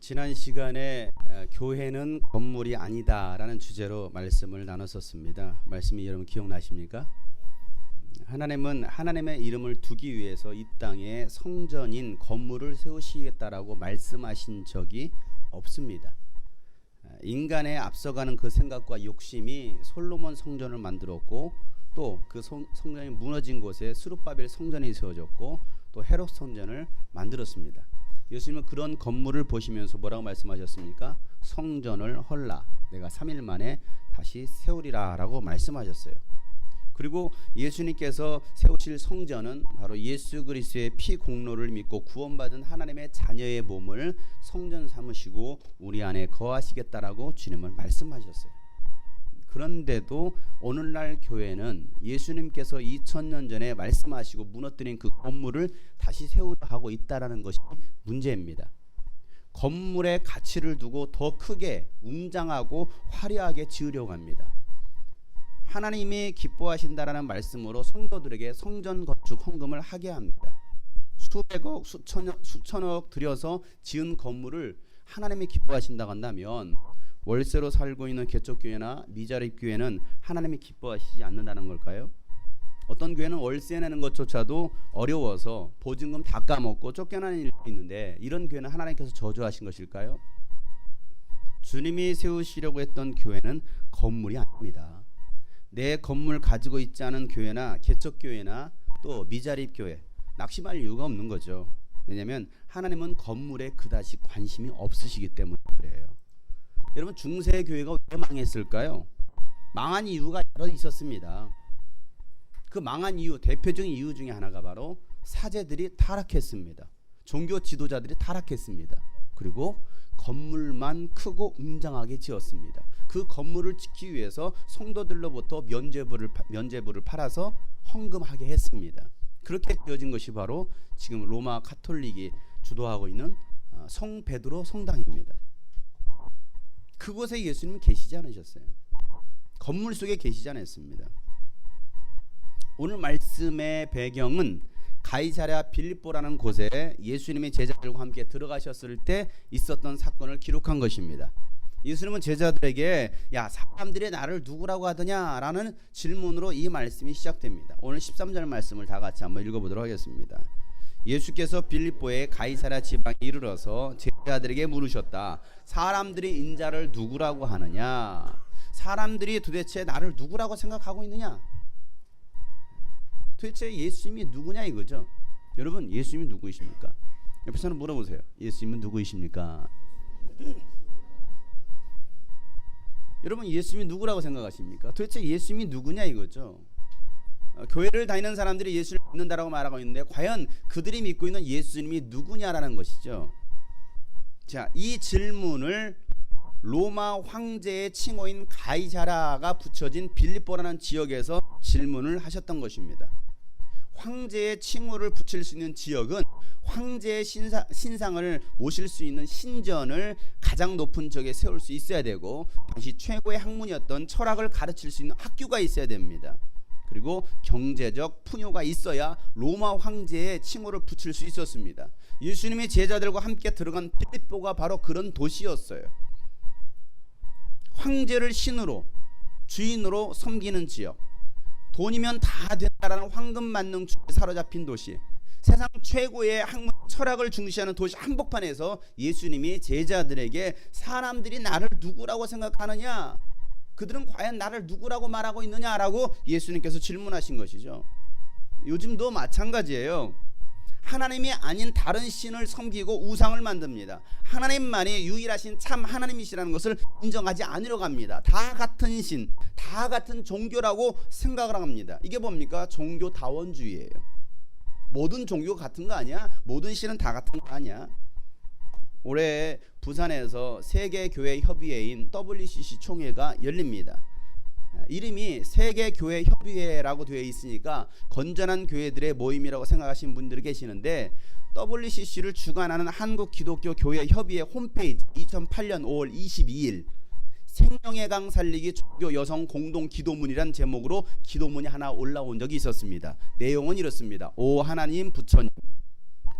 지난 시간에 교회는 건물이 아니다라는 주제로 말씀을 나눴었습니다. 말씀이 여러분 기억나십니까? 하나님은 하나님의 이름을 두기 위해서 이 땅에 성전인 건물을 세우시겠다라고 말씀하신 적이 없습니다. 인간의 앞서가는 그 생각과 욕심이 솔로몬 성전을 만들었고, 또 그 성전이 무너진 곳에 스룹바벨 성전이 세워졌고, 또 헤롯 성전을 만들었습니다. 예수님은 그런 건물을 보시면서 뭐라고 말씀하셨습니까? 성전을 헐라, 내가 3일 만에 다시 세우리라 라고 말씀하셨어요. 그리고 예수님께서 세우실 성전은 바로 예수 그리스도의 피 공로를 믿고 구원받은 하나님의 자녀의 몸을 성전 삼으시고 우리 안에 거하시겠다라고 주님은 말씀하셨어요. 그런데도 오늘날 교회는 예수님께서 2000년 전에 말씀하시고 무너뜨린 그 건물을 다시 세우려 하고 있다는 것이 문제입니다. 건물의 가치를 두고 더 크게 웅장하고 화려하게 지으려고 합니다. 하나님이 기뻐하신다라는 말씀으로 성도들에게 성전 건축 헌금을 하게 합니다. 수백억 수천억 들여서 지은 건물을 하나님이 기뻐하신다고 한다면 월세로 살고 있는 개척교회나 미자립교회는 하나님이 기뻐하시지 않는다는 걸까요? 어떤 교회는 월세 내는 것조차도 어려워서 보증금 다 까먹고 쫓겨나는 일이 있는데, 이런 교회는 하나님께서 저주하신 것일까요? 주님이 세우시려고 했던 교회는 건물이 아닙니다. 내 건물 가지고 있지 않은 교회나 개척교회나 또 미자립교회, 낙심할 이유가 없는 거죠. 왜냐하면 하나님은 건물에 그다지 관심이 없으시기 때문에 그래요. 여러분, 중세 교회가 왜 망했을까요? 망한 이유가 여러 있었습니다. 그 망한 이유, 대표적인 이유 중에 하나가 바로 사제들이 타락했습니다. 종교 지도자들이 타락했습니다. 그리고 건물만 크고 웅장하게 지었습니다. 그 건물을 짓기 위해서 성도들로부터 면죄부를 팔아서 헌금하게 했습니다. 그렇게 되어진 것이 바로 지금 로마 가톨릭이 주도하고 있는 성 베드로 성당입니다. 그곳에 예수님은 계시지 않으셨어요. 건물 속에 계시지 않았습니다. 오늘 말씀의 배경은 가이사랴 빌립보라는 곳에 예수님이 제자들과 함께 들어가셨을 때 있었던 사건을 기록한 것입니다. 예수님은 제자들에게 야, 사람들이 나를 누구라고 하더냐라는 질문으로 이 말씀이 시작됩니다. 오늘 13절 말씀을 다 같이 한번 읽어보도록 하겠습니다. 예수께서 빌립보의 가이사랴 지방에 이르러서 제자들에게 물으셨다. 사람들이 인자를 누구라고 하느냐? 사람들이 도대체 나를 누구라고 생각하고 있느냐? 도대체 예수님이 누구냐 이거죠. 여러분, 예수님이 누구이십니까? 옆에 사람 물어보세요. 예수님은 누구이십니까? 여러분, 예수님이 누구라고 생각하십니까? 도대체 예수님이 누구냐 이거죠. 교회를 다니는 사람들이 예수를 믿는다라고 말하고 있는데 과연 그들이 믿고 있는 예수님이 누구냐라는 것이죠. 자, 이 질문을 로마 황제의 칭호인 가이사랴가 붙여진 빌립보라는 지역에서 질문을 하셨던 것입니다. 황제의 칭호를 붙일 수 있는 지역은 황제의 신상을 모실 수 있는 신전을 가장 높은 지역에 세울 수 있어야 되고, 당시 최고의 학문이었던 철학을 가르칠 수 있는 학교가 있어야 됩니다. 그리고 경제적 풍요가 있어야 로마 황제의 칭호를 붙일 수 있었습니다. 예수님이 제자들과 함께 들어간 빌립보가 바로 그런 도시였어요. 황제를 신으로, 주인으로 섬기는 지역, 돈이면 다 된다라는 황금 만능주의에 사로잡힌 도시, 세상 최고의 학문 철학을 중시하는 도시 한복판에서 예수님이 제자들에게 사람들이 나를 누구라고 생각하느냐, 그들은 과연 나를 누구라고 말하고 있느냐라고 예수님께서 질문하신 것이죠. 요즘도 마찬가지예요. 하나님이 아닌 다른 신을 섬기고 우상을 만듭니다. 하나님만이 유일하신 참 하나님이시라는 것을 인정하지 않으려고 합니다. 다 같은 신, 다 같은 종교라고 생각을 합니다. 이게 뭡니까? 종교다원주의예요. 모든 종교가 같은 거 아니야? 모든 신은 다 같은 거 아니야? 올해 부산에서 세계교회협의회인 WCC 총회가 열립니다. 이름이 세계교회협의회라고 되어 있으니까 건전한 교회들의 모임이라고 생각하시는 분들이 계시는데, WCC를 주관하는 한국기독교교회협의회 홈페이지 2008년 5월 22일 생명의 강 살리기 종교 여성 공동 기도문이란 제목으로 기도문이 하나 올라온 적이 있었습니다. 내용은 이렇습니다. 오 하나님 부처님,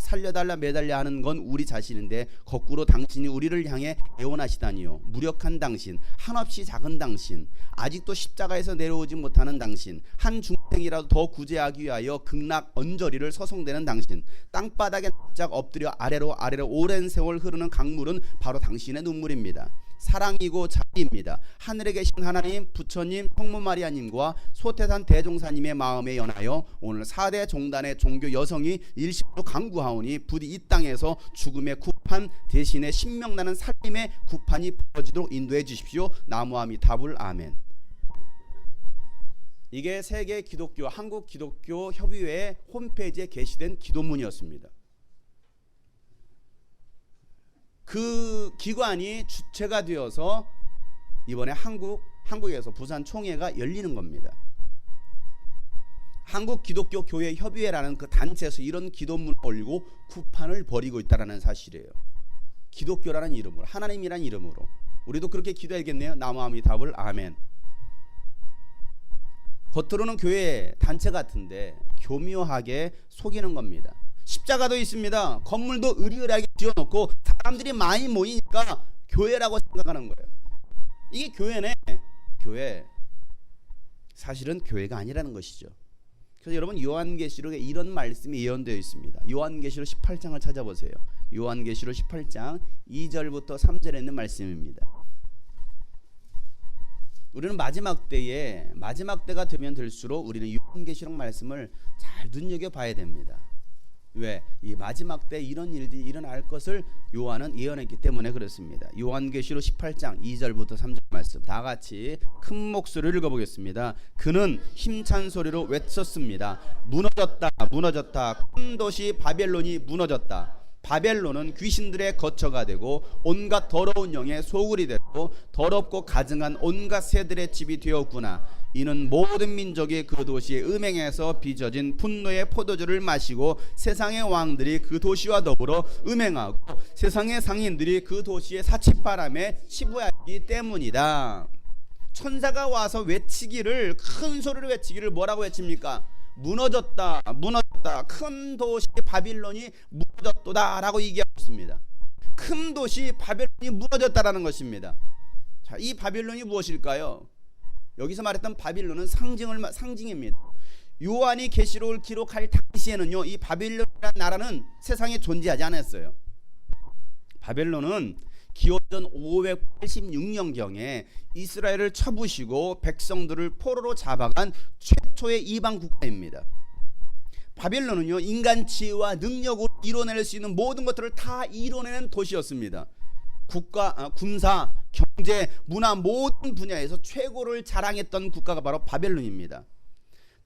살려달라 매달려 하는 건 우리 자신인데 거꾸로 당신이 우리를 향해 애원하시다니요. 무력한 당신, 한없이 작은 당신, 아직도 십자가에서 내려오지 못하는 당신, 한 중생이라도 더 구제하기 위하여 극락 언저리를 서성대는 당신, 땅바닥에 납작 엎드려 아래로 오랜 세월 흐르는 강물은 바로 당신의 눈물입니다. 사랑이고 자비입니다. 하늘에 계신 하나님, 부처님, 성모 마리아님과 소태산 대종사님의 마음에 연하여 오늘 4대 종단의 종교 여성이 일심으로 강구하오니 부디 이 땅에서 죽음의 구판 대신에 신명나는 살림의 구판이 벌어지도록 인도해 주십시오. 나무아미타불 아멘. 이게 세계 기독교 한국 기독교 협의회 홈페이지에 게시된 기도문이었습니다. 그 기관이 주체가 되어서 이번에 한국에서 부산 총회가 열리는 겁니다. 한국 기독교 교회 협의회라는 그 단체에서 이런 기도문을 올리고 구판을 벌이고 있다는 사실이에요. 기독교라는 이름으로, 하나님이라는 이름으로 우리도 그렇게 기도해야겠네요. 나무아미타불 아멘. 겉으로는 교회 단체 같은데 교묘하게 속이는 겁니다. 십자가도 있습니다. 건물도 으리으리하게 지어놓고 사람들이 많이 모이니까 교회라고 생각하는 거예요. 이게 교회네. 교회. 사실은 교회가 아니라는 것이죠. 그래서 여러분 요한계시록에 이런 말씀이 예언되어 있습니다. 요한계시록 18장을 찾아보세요. 요한계시록 18장 2절부터 3절에 있는 말씀입니다. 우리는 마지막 때가 되면 될수록 우리는 요한계시록 말씀을 잘 눈여겨봐야 됩니다. 왜? 이 마지막 때 이런 일들이 일어날 것을 요한은 예언했기 때문에 그렇습니다. 요한계시록 18장 2절부터 3절 말씀 다 같이 큰 목소리를 읽어보겠습니다. 그는 힘찬 소리로 외쳤습니다. 무너졌다, 무너졌다. 큰 도시 바벨론이 무너졌다. 바벨론은 귀신들의 거처가 되고 온갖 더러운 영의 소굴이 되고 더럽고 가증한 온갖 새들의 집이 되었구나. 이는 모든 민족이 그 도시에 음행해서 빚어진 분노의 포도주를 마시고 세상의 왕들이 그 도시와 더불어 음행하고 세상의 상인들이 그 도시의 사치바람에 치부하기 때문이다. 천사가 와서 외치기를, 큰 소리로 외치기를 뭐라고 외칩니까? 무너졌다, 무너졌다. 큰 도시 바빌론이 무너졌도다 라고 얘기하고 있습니다. 큰 도시 바벨론이 무너졌다라는 것입니다. 자, 이 바빌론이 무엇일까요? 여기서 말했던 바빌론은 상징입니다. 요한이 계시록을 기록할 당시에는요, 이 바빌론이라는 나라는 세상에 존재하지 않았어요. 바벨론은 기원전 586년경에 이스라엘을 쳐부시고 백성들을 포로로 잡아간 최초의 이방 국가입니다. 바벨론은요, 인간 지혜와 능력으로 이뤄낼 수 있는 모든 것들을 다 이뤄내는 도시였습니다. 국가, 군사, 경제, 문화 모든 분야에서 최고를 자랑했던 국가가 바로 바벨론입니다.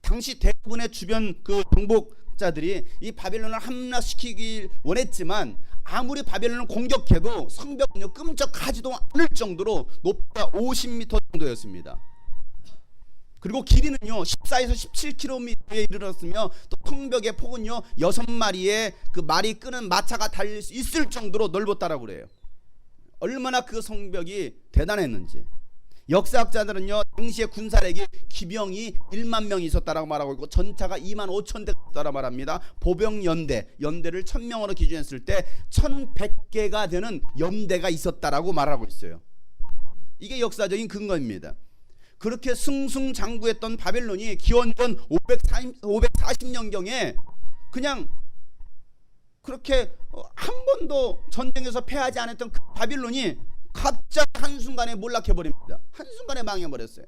당시 대부분의 주변 그 정복자들이 이 바벨론을 함락시키길 원했지만 아무리 바벨론을 공격해도 성벽은요 끔찍하지도 않을 정도로 높이가 50m 정도였습니다. 그리고 길이는요 14에서 17km에 이르렀으며 또 성벽의 폭은요 6마리의 그 말이 끄는 마차가 달릴 수 있을 정도로 넓었다라고 그래요. 얼마나 그 성벽이 대단했는지. 역사학자들은요 당시의 군사력이 기병이 1만 명이 있었다라고 말하고 있고 전차가 2만 5천 대였다라고 말합니다. 보병 연대를 1000명으로 기준했을 때 1100개가 되는 연대가 있었다라고 말하고 있어요. 이게 역사적인 근거입니다. 그렇게 승승장구했던 바벨론이 기원전 540년경에 그냥 그렇게 한 번도 전쟁에서 패하지 않았던 그 바빌론이 갑자기 한순간에 몰락해버립니다. 한순간에 망해버렸어요.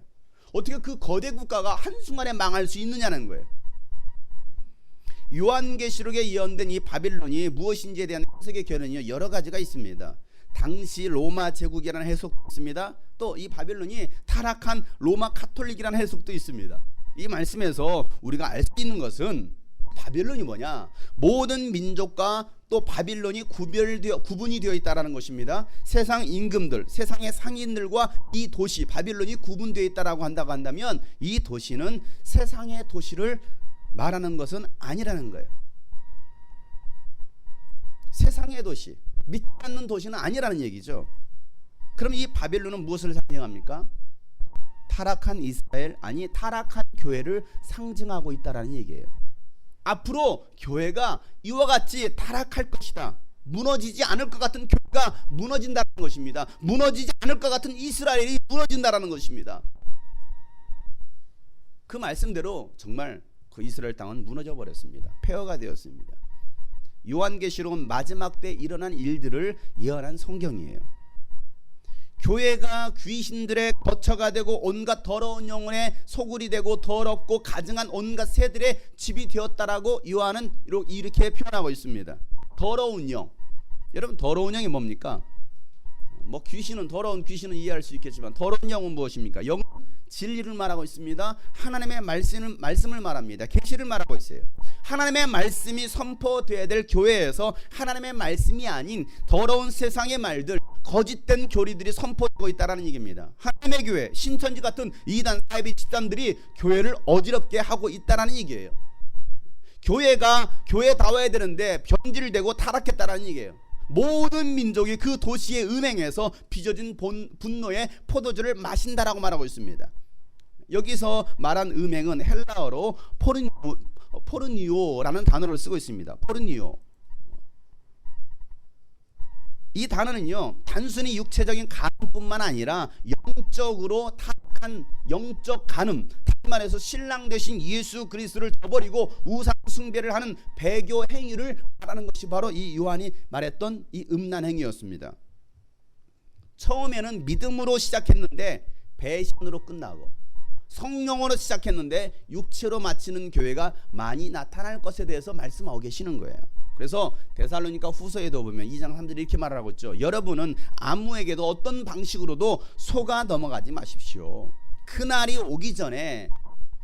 어떻게 그 거대 국가가 한순간에 망할 수 있느냐는 거예요. 요한계시록에 예언된 이 바빌론이 무엇인지에 대한 해석의 견해는 여러 가지가 있습니다. 당시 로마 제국이라는 해석도 있습니다. 또 이 바빌론이 타락한 로마 카톨릭이라는 해석도 있습니다. 이 말씀에서 우리가 알 수 있는 것은 바빌론이 뭐냐? 모든 민족과 또 바빌론이 구분이 되어 있다라는 것입니다. 세상 임금들, 세상의 상인들과 이 도시 바빌론이 구분되어 있다라고 한다면 이 도시는 세상의 도시를 말하는 것은 아니라는 거예요. 세상의 도시, 믿지 않는 도시는 아니라는 얘기죠. 그럼 이 바빌론은 무엇을 상징합니까? 타락한 이스라엘, 아니 타락한 교회를 상징하고 있다라는 얘기예요. 앞으로 교회가 이와 같이 타락할 것이다. 무너지지 않을 것 같은 교회가 무너진다는 것입니다. 무너지지 않을 것 같은 이스라엘이 무너진다는 것입니다. 그 말씀대로 정말 그 이스라엘 땅은 무너져 버렸습니다. 폐허가 되었습니다. 요한계시록은 마지막 때 일어난 일들을 예언한 성경이에요. 교회가 귀신들의 거처가 되고 온갖 더러운 영혼의 소굴이 되고 더럽고 가증한 온갖 새들의 집이 되었다라고 요한은 이렇게 표현하고 있습니다. 더러운 영. 여러분, 더러운 영이 뭡니까? 뭐 귀신은, 더러운 귀신은 이해할 수 있겠지만 더러운 영은 무엇입니까? 영은 진리를 말하고 있습니다. 하나님의 말씀을 말합니다. 계시를 말하고 있어요. 하나님의 말씀이 선포되어야 될 교회에서 하나님의 말씀이 아닌 더러운 세상의 말들, 거짓된 교리들이 선포되고 있다는 얘기입니다. 하나님의 교회, 신천지 같은 이단 사이비 집단들이 교회를 어지럽게 하고 있다는 얘기예요. 교회가 교회다워야 되는데 변질되고 타락했다는 얘기예요. 모든 민족이 그 도시의 음행에서 빚어진 분노의 포도주를 마신다라고 말하고 있습니다. 여기서 말한 음행은 헬라어로 포르니오라는 단어를 쓰고 있습니다. 포르니오. 이 단어는요, 단순히 육체적인 간음뿐만 아니라 영적으로 타락한 영적 간음, 다시 말해서 신랑 되신 예수 그리스도를 저버리고 우상 숭배를 하는 배교 행위를 말하는 것이 바로 이 요한이 말했던 이 음란 행위였습니다. 처음에는 믿음으로 시작했는데 배신으로 끝나고, 성령으로 시작했는데 육체로 마치는 교회가 많이 나타날 것에 대해서 말씀하고 계시는 거예요. 그래서 데살로니가 후서에도 보면 2장 3절에 이렇게 말하고 있죠. 여러분은 아무에게도 어떤 방식으로도 속아 넘어가지 마십시오. 그날이 오기 전에,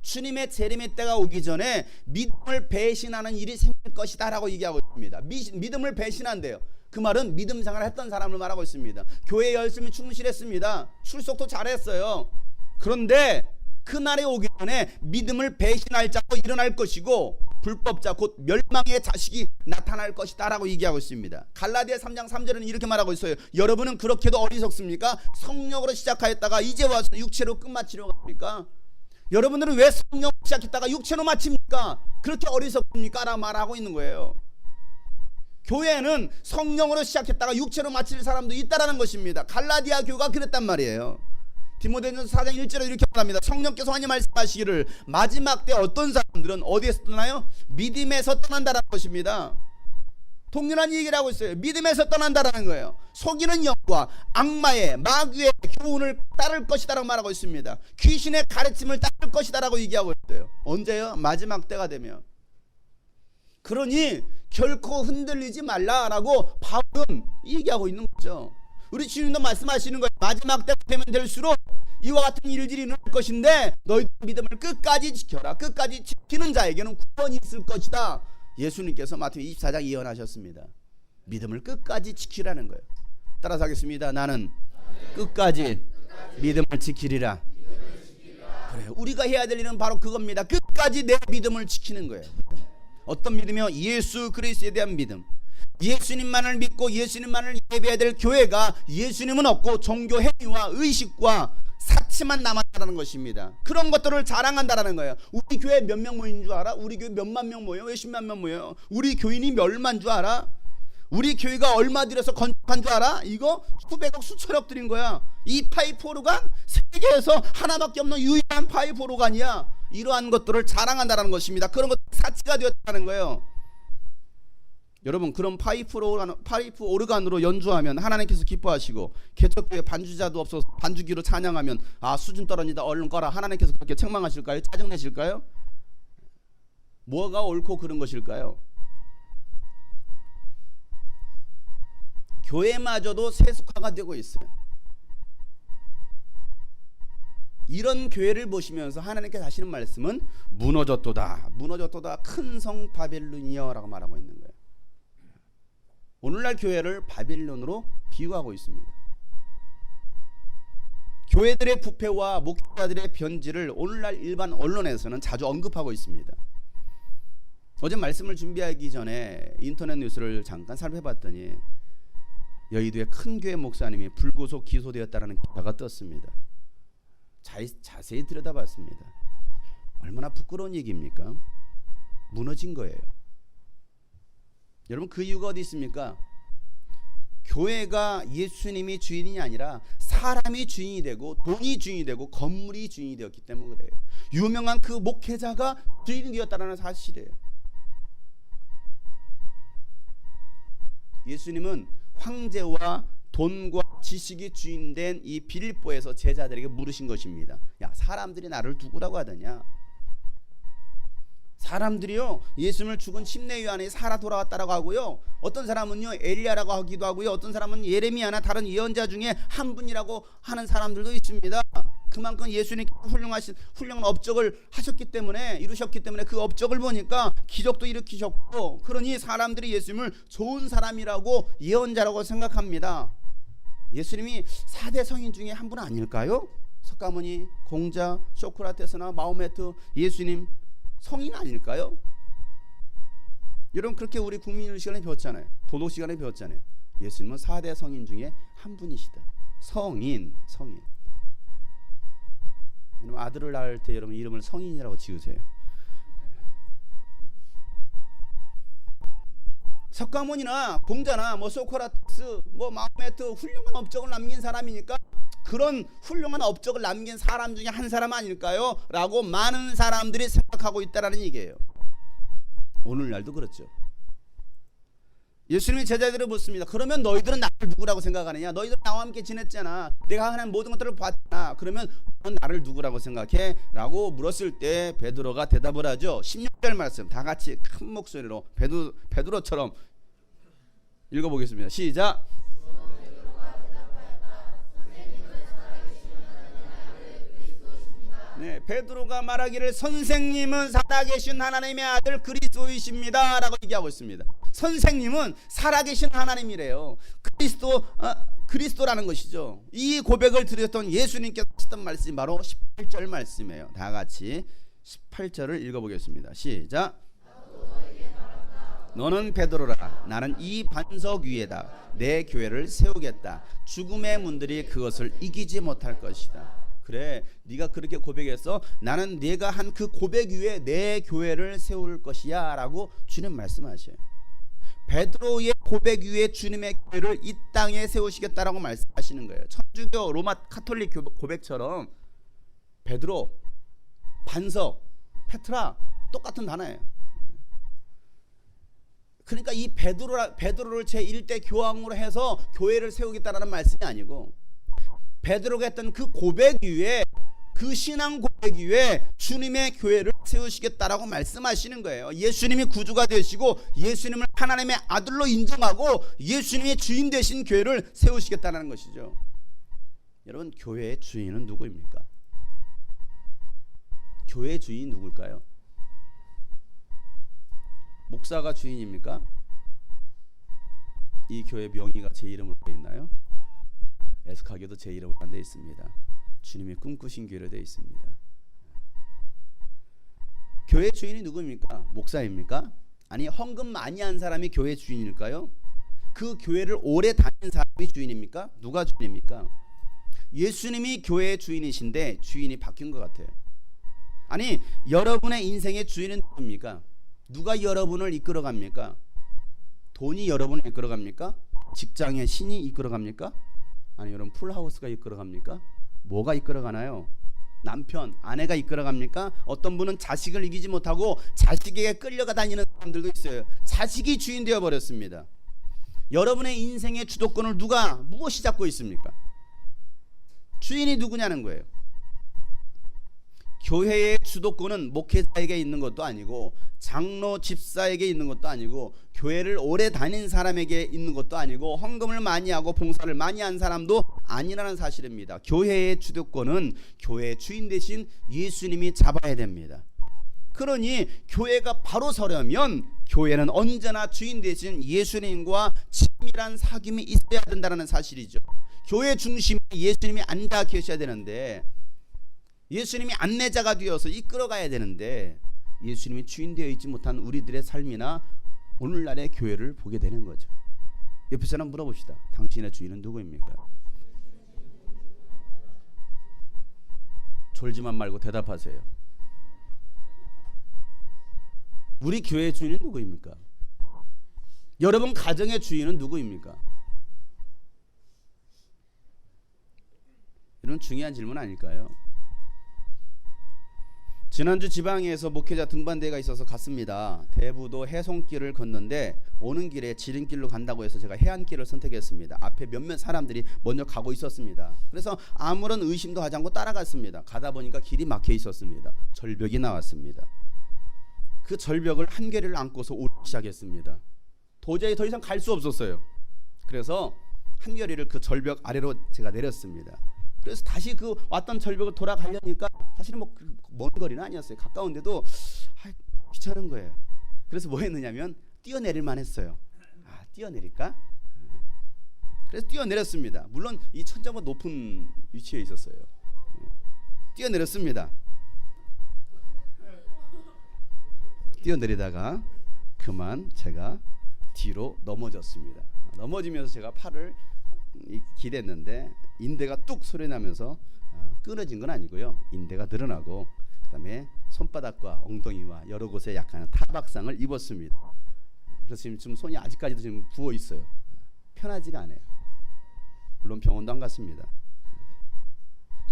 주님의 재림의 때가 오기 전에 믿음을 배신하는 일이 생길 것이다 라고 얘기하고 있습니다. 믿음을 배신한대요. 그 말은 믿음 생활을 했던 사람을 말하고 있습니다. 교회 열심히 충실했습니다. 출석도 잘했어요. 그런데 그날이 오기 전에 믿음을 배신할 자가 일어날 것이고 불법자 곧 멸망의 자식이 나타날 것이다 라고 얘기하고 있습니다. 갈라디아 3장 3절은 이렇게 말하고 있어요. 여러분은 그렇게도 어리석습니까? 성령으로 시작하였다가 이제 와서 육체로 끝마치려고 합니까? 여러분들은 왜 성령으로 시작했다가 육체로 마칩니까? 그렇게 어리석습니까? 라고 말하고 있는 거예요. 교회는 성령으로 시작했다가 육체로 마칠 사람도 있다라는 것입니다. 갈라디아 교가 그랬단 말이에요. 디모데전서 4장 1절에 이렇게 말합니다. 성령께서 환히 말씀하시기를 마지막 때 어떤 사람들은 어디에서 떠나요? 믿음에서 떠난다라는 것입니다. 동일한 얘기를 하고 있어요. 믿음에서 떠난다라는 거예요. 속이는 영과 악마의 마귀의 교훈을 따를 것이다라고 말하고 있습니다. 귀신의 가르침을 따를 것이다라고 얘기하고 있어요. 언제요? 마지막 때가 되면. 그러니 결코 흔들리지 말라라고 바울은 얘기하고 있는 거죠. 우리 주님도 말씀하시는 거예요. 마지막 때가 되면 될수록 이와 같은 일들이 일어날 것인데 너희 믿음을 끝까지 지켜라. 끝까지 지키는 자에게는 구원이 있을 것이다. 예수님께서 마태복음 24장 예언하셨습니다. 믿음을 끝까지 지키라는 거예요. 따라서 하겠습니다. 나는 끝까지 믿음을 지키리라. 그래, 우리가 해야 될 일은 바로 그겁니다. 끝까지 내 믿음을 지키는 거예요. 어떤 믿음이요? 예수 그리스도에 대한 믿음. 예수님만을 믿고 예수님만을 예배해야 될 교회가 예수님은 없고 종교 행위와 의식과 사치만 남았다는 것입니다. 그런 것들을 자랑한다라는 거예요. 우리 교회 몇 명 모인 줄 알아? 우리 교회 몇만 명 모여? 왜 10만 명 모여? 우리 교인이 몇만 줄 알아? 우리 교회가 얼마 들여서 건축한 줄 알아? 이거 수백억 수천억 들인 거야. 이 파이프 오르간 세계에서 하나밖에 없는 유일한 파이프 오르간이야. 이러한 것들을 자랑한다라는 것입니다. 그런 것들 사치가 되었다는 거예요. 여러분, 그런 파이프 오르간으로 연주하면 하나님께서 기뻐하시고 개척교회 반주자도 없어서 반주기로 찬양하면 아 수준 떨어진다 얼른 꺼라 하나님께서 그렇게 책망하실까요? 짜증내실까요? 뭐가 옳고 그른 것일까요? 교회마저도 세속화가 되고 있어요. 이런 교회를 보시면서 하나님께서 하시는 말씀은 무너졌도다 큰 성 바벨론이여 라고 말하고 있는 거예요. 오늘날 교회를 바빌론으로 비유하고 있습니다. 교회들의 부패와 목회자들의 변질을 오늘날 일반 언론에서는 자주 언급하고 있습니다. 어제 말씀을 준비하기 전에 인터넷 뉴스를 잠깐 살펴봤더니 여의도의 큰 교회 목사님이 불구속 기소되었다는 기사가 떴습니다. 자세히 들여다봤습니다. 얼마나 부끄러운 얘기입니까? 무너진 거예요. 여러분, 그 이유가 어디 있습니까? 교회가 예수님이 주인이 아니라 사람이 주인이 되고 돈이 주인이 되고 건물이 주인이 되었기 때문에 그래요. 유명한 그 목회자가 주인이 되었다는 사실이에요. 예수님은 황제와 돈과 지식이 주인된 이 빌립보에서 제자들에게 물으신 것입니다. 야, 사람들이 나를 누구라고 하더냐? 사람들이요, 예수님을 죽은 침례 요한이 살아 돌아왔다라고 하고요, 어떤 사람은요 엘리야라고 하기도 하고요, 어떤 사람은 예레미야나 다른 예언자 중에 한 분이라고 하는 사람들도 있습니다. 그만큼 예수님께서 훌륭한 업적을 하셨기 때문에, 이루셨기 때문에 그 업적을 보니까 기적도 일으키셨고, 그러니 사람들이 예수님을 좋은 사람이라고, 예언자라고 생각합니다. 예수님이 4대 성인 중에 한 분 아닐까요? 석가모니, 공자, 소크라테스나 마호메트, 예수님 성인 아닐까요? 여러분, 그렇게 우리 국민의식 시간에 배웠잖아요. 도덕 시간에 배웠잖아요. 예수님은 4대 성인 중에 한 분이시다. 성인. 여러분, 아들을 낳을 때 여러분 이름을 성인이라고 지으세요. 석가모니나 공자나 소크라테스, 마호메트 훌륭한 업적을 남긴 사람이니까 그런 훌륭한 업적을 남긴 사람 중에 한 사람 아닐까요? 라고 많은 사람들이 생각하고 있다라는 얘기예요. 오늘날도 그렇죠. 예수님이 제자들을 묻습니다. 그러면 너희들은 나를 누구라고 생각하느냐? 너희들 나와 함께 지냈잖아. 내가 하는 모든 것들을 봤잖아. 그러면 너는 나를 누구라고 생각해? 라고 물었을 때 베드로가 대답을 하죠. 16절 말씀 다 같이 큰 목소리로 베드로처럼 읽어보겠습니다. 시작. 네, 베드로가 말하기를 선생님은 살아계신 하나님의 아들 그리스도이십니다 라고 얘기하고 있습니다. 선생님은 살아계신 하나님이래요. 그리스도라는 것이죠. 이 고백을 드렸던 예수님께서 하셨던 말씀이 바로 18절 말씀이에요. 다 같이 18절을 읽어보겠습니다. 시작. 너는 베드로라. 나는 이 반석 위에다 내 교회를 세우겠다. 죽음의 문들이 그것을 이기지 못할 것이다. 그래, 네가 그렇게 고백해서 나는 네가 한 그 고백 위에 내 교회를 세울 것이야 라고 주님 말씀하셔요. 베드로의 고백 위에 주님의 교회를 이 땅에 세우시겠다라고 말씀하시는 거예요. 천주교 로마 카톨릭 고백처럼 베드로, 반석, 페트라 똑같은 단어예요. 그러니까 이 베드로를 제1대 교황으로 해서 교회를 세우겠다라는 말씀이 아니고, 베드로가 했던 그 고백 위에, 그 신앙 고백 위에 주님의 교회를 세우시겠다라고 말씀하시는 거예요. 예수님이 구주가 되시고 예수님을 하나님의 아들로 인정하고 예수님의 주인 되신 교회를 세우시겠다는 것이죠. 여러분, 교회의 주인은 누구입니까? 교회의 주인이 누굴까요? 목사가 주인입니까? 이 교회 명의가 제 이름으로 되어 있나요? 에스카교도 제 이름으로 안 되어 있습니다. 주님이 꿈꾸신 교회로 되어 있습니다. 교회 주인이 누구입니까? 목사입니까? 아니, 헌금 많이 한 사람이 교회 주인일까요? 그 교회를 오래 다닌 사람이 주인입니까? 누가 주인입니까? 예수님이 교회의 주인이신데 주인이 바뀐 것 같아요. 아니, 여러분의 인생의 주인은 누굽니까? 누가 여러분을 이끌어갑니까? 돈이 여러분을 이끌어갑니까? 직장의 신이 이끌어갑니까? 아니, 여러분 풀하우스가 이끌어갑니까? 뭐가 이끌어가나요? 남편, 아내가 이끌어갑니까? 어떤 분은 자식을 이기지 못하고 자식에게 끌려가 다니는 사람들도 있어요. 자식이 주인 되어버렸습니다. 여러분의 인생의 주도권을 무엇이 잡고 있습니까? 주인이 누구냐는 거예요. 교회의 주도권은 목회자에게 있는 것도 아니고, 장로 집사에게 있는 것도 아니고, 교회를 오래 다닌 사람에게 있는 것도 아니고, 헌금을 많이 하고 봉사를 많이 한 사람도 아니라는 사실입니다. 교회의 주도권은 교회의 주인 대신 예수님이 잡아야 됩니다. 그러니 교회가 바로 서려면 교회는 언제나 주인 대신 예수님과 친밀한 사귐이 있어야 된다는 사실이죠. 교회 중심에 예수님이 앉아 계셔야 되는데, 예수님이 안내자가 되어서 이끌어가야 되는데, 예수님이 주인 되어 있지 못한 우리들의 삶이나 오늘날의 교회를 보게 되는 거죠. 옆에 사람 물어봅시다. 당신의 주인은 누구입니까? 졸지만 말고 대답하세요. 우리 교회의 주인은 누구입니까? 여러분 가정의 주인은 누구입니까? 이런 중요한 질문 아닐까요? 지난주 지방에서 목회자 등반대회가 있어서 갔습니다. 대부도 해송길을 걷는데 오는 길에 지름길로 간다고 해서 제가 해안길을 선택했습니다. 앞에 몇몇 사람들이 먼저 가고 있었습니다. 그래서 아무런 의심도 하지 않고 따라갔습니다. 가다 보니까 길이 막혀 있었습니다. 절벽이 나왔습니다. 그 절벽을 한 개를 안고서 오르기 시작했습니다. 도저히 더 이상 갈 수 없었어요. 그래서 한 겨리를 그 절벽 아래로 제가 내렸습니다. 그래서 다시 그 왔던 절벽을 돌아가려니까 사실은 뭐 먼 거리는 아니었어요. 가까운데도 귀찮은 거예요. 그래서 뭐 했느냐면 뛰어내릴만 했어요. 뛰어내릴까? 그래서 뛰어내렸습니다. 물론 이 천장보다 높은 위치에 있었어요. 뛰어내렸습니다. 뛰어내리다가 그만 제가 뒤로 넘어졌습니다. 넘어지면서 제가 팔을 기댔는데 인대가 뚝 소리 나면서 끊어진 건 아니고요. 인대가 늘어나고 그다음에 손바닥과 엉덩이와 여러 곳에 약간 타박상을 입었습니다. 그래서 지금 손이 아직까지도 지금 부어 있어요. 편하지가 않아요. 물론 병원도 안 갔습니다.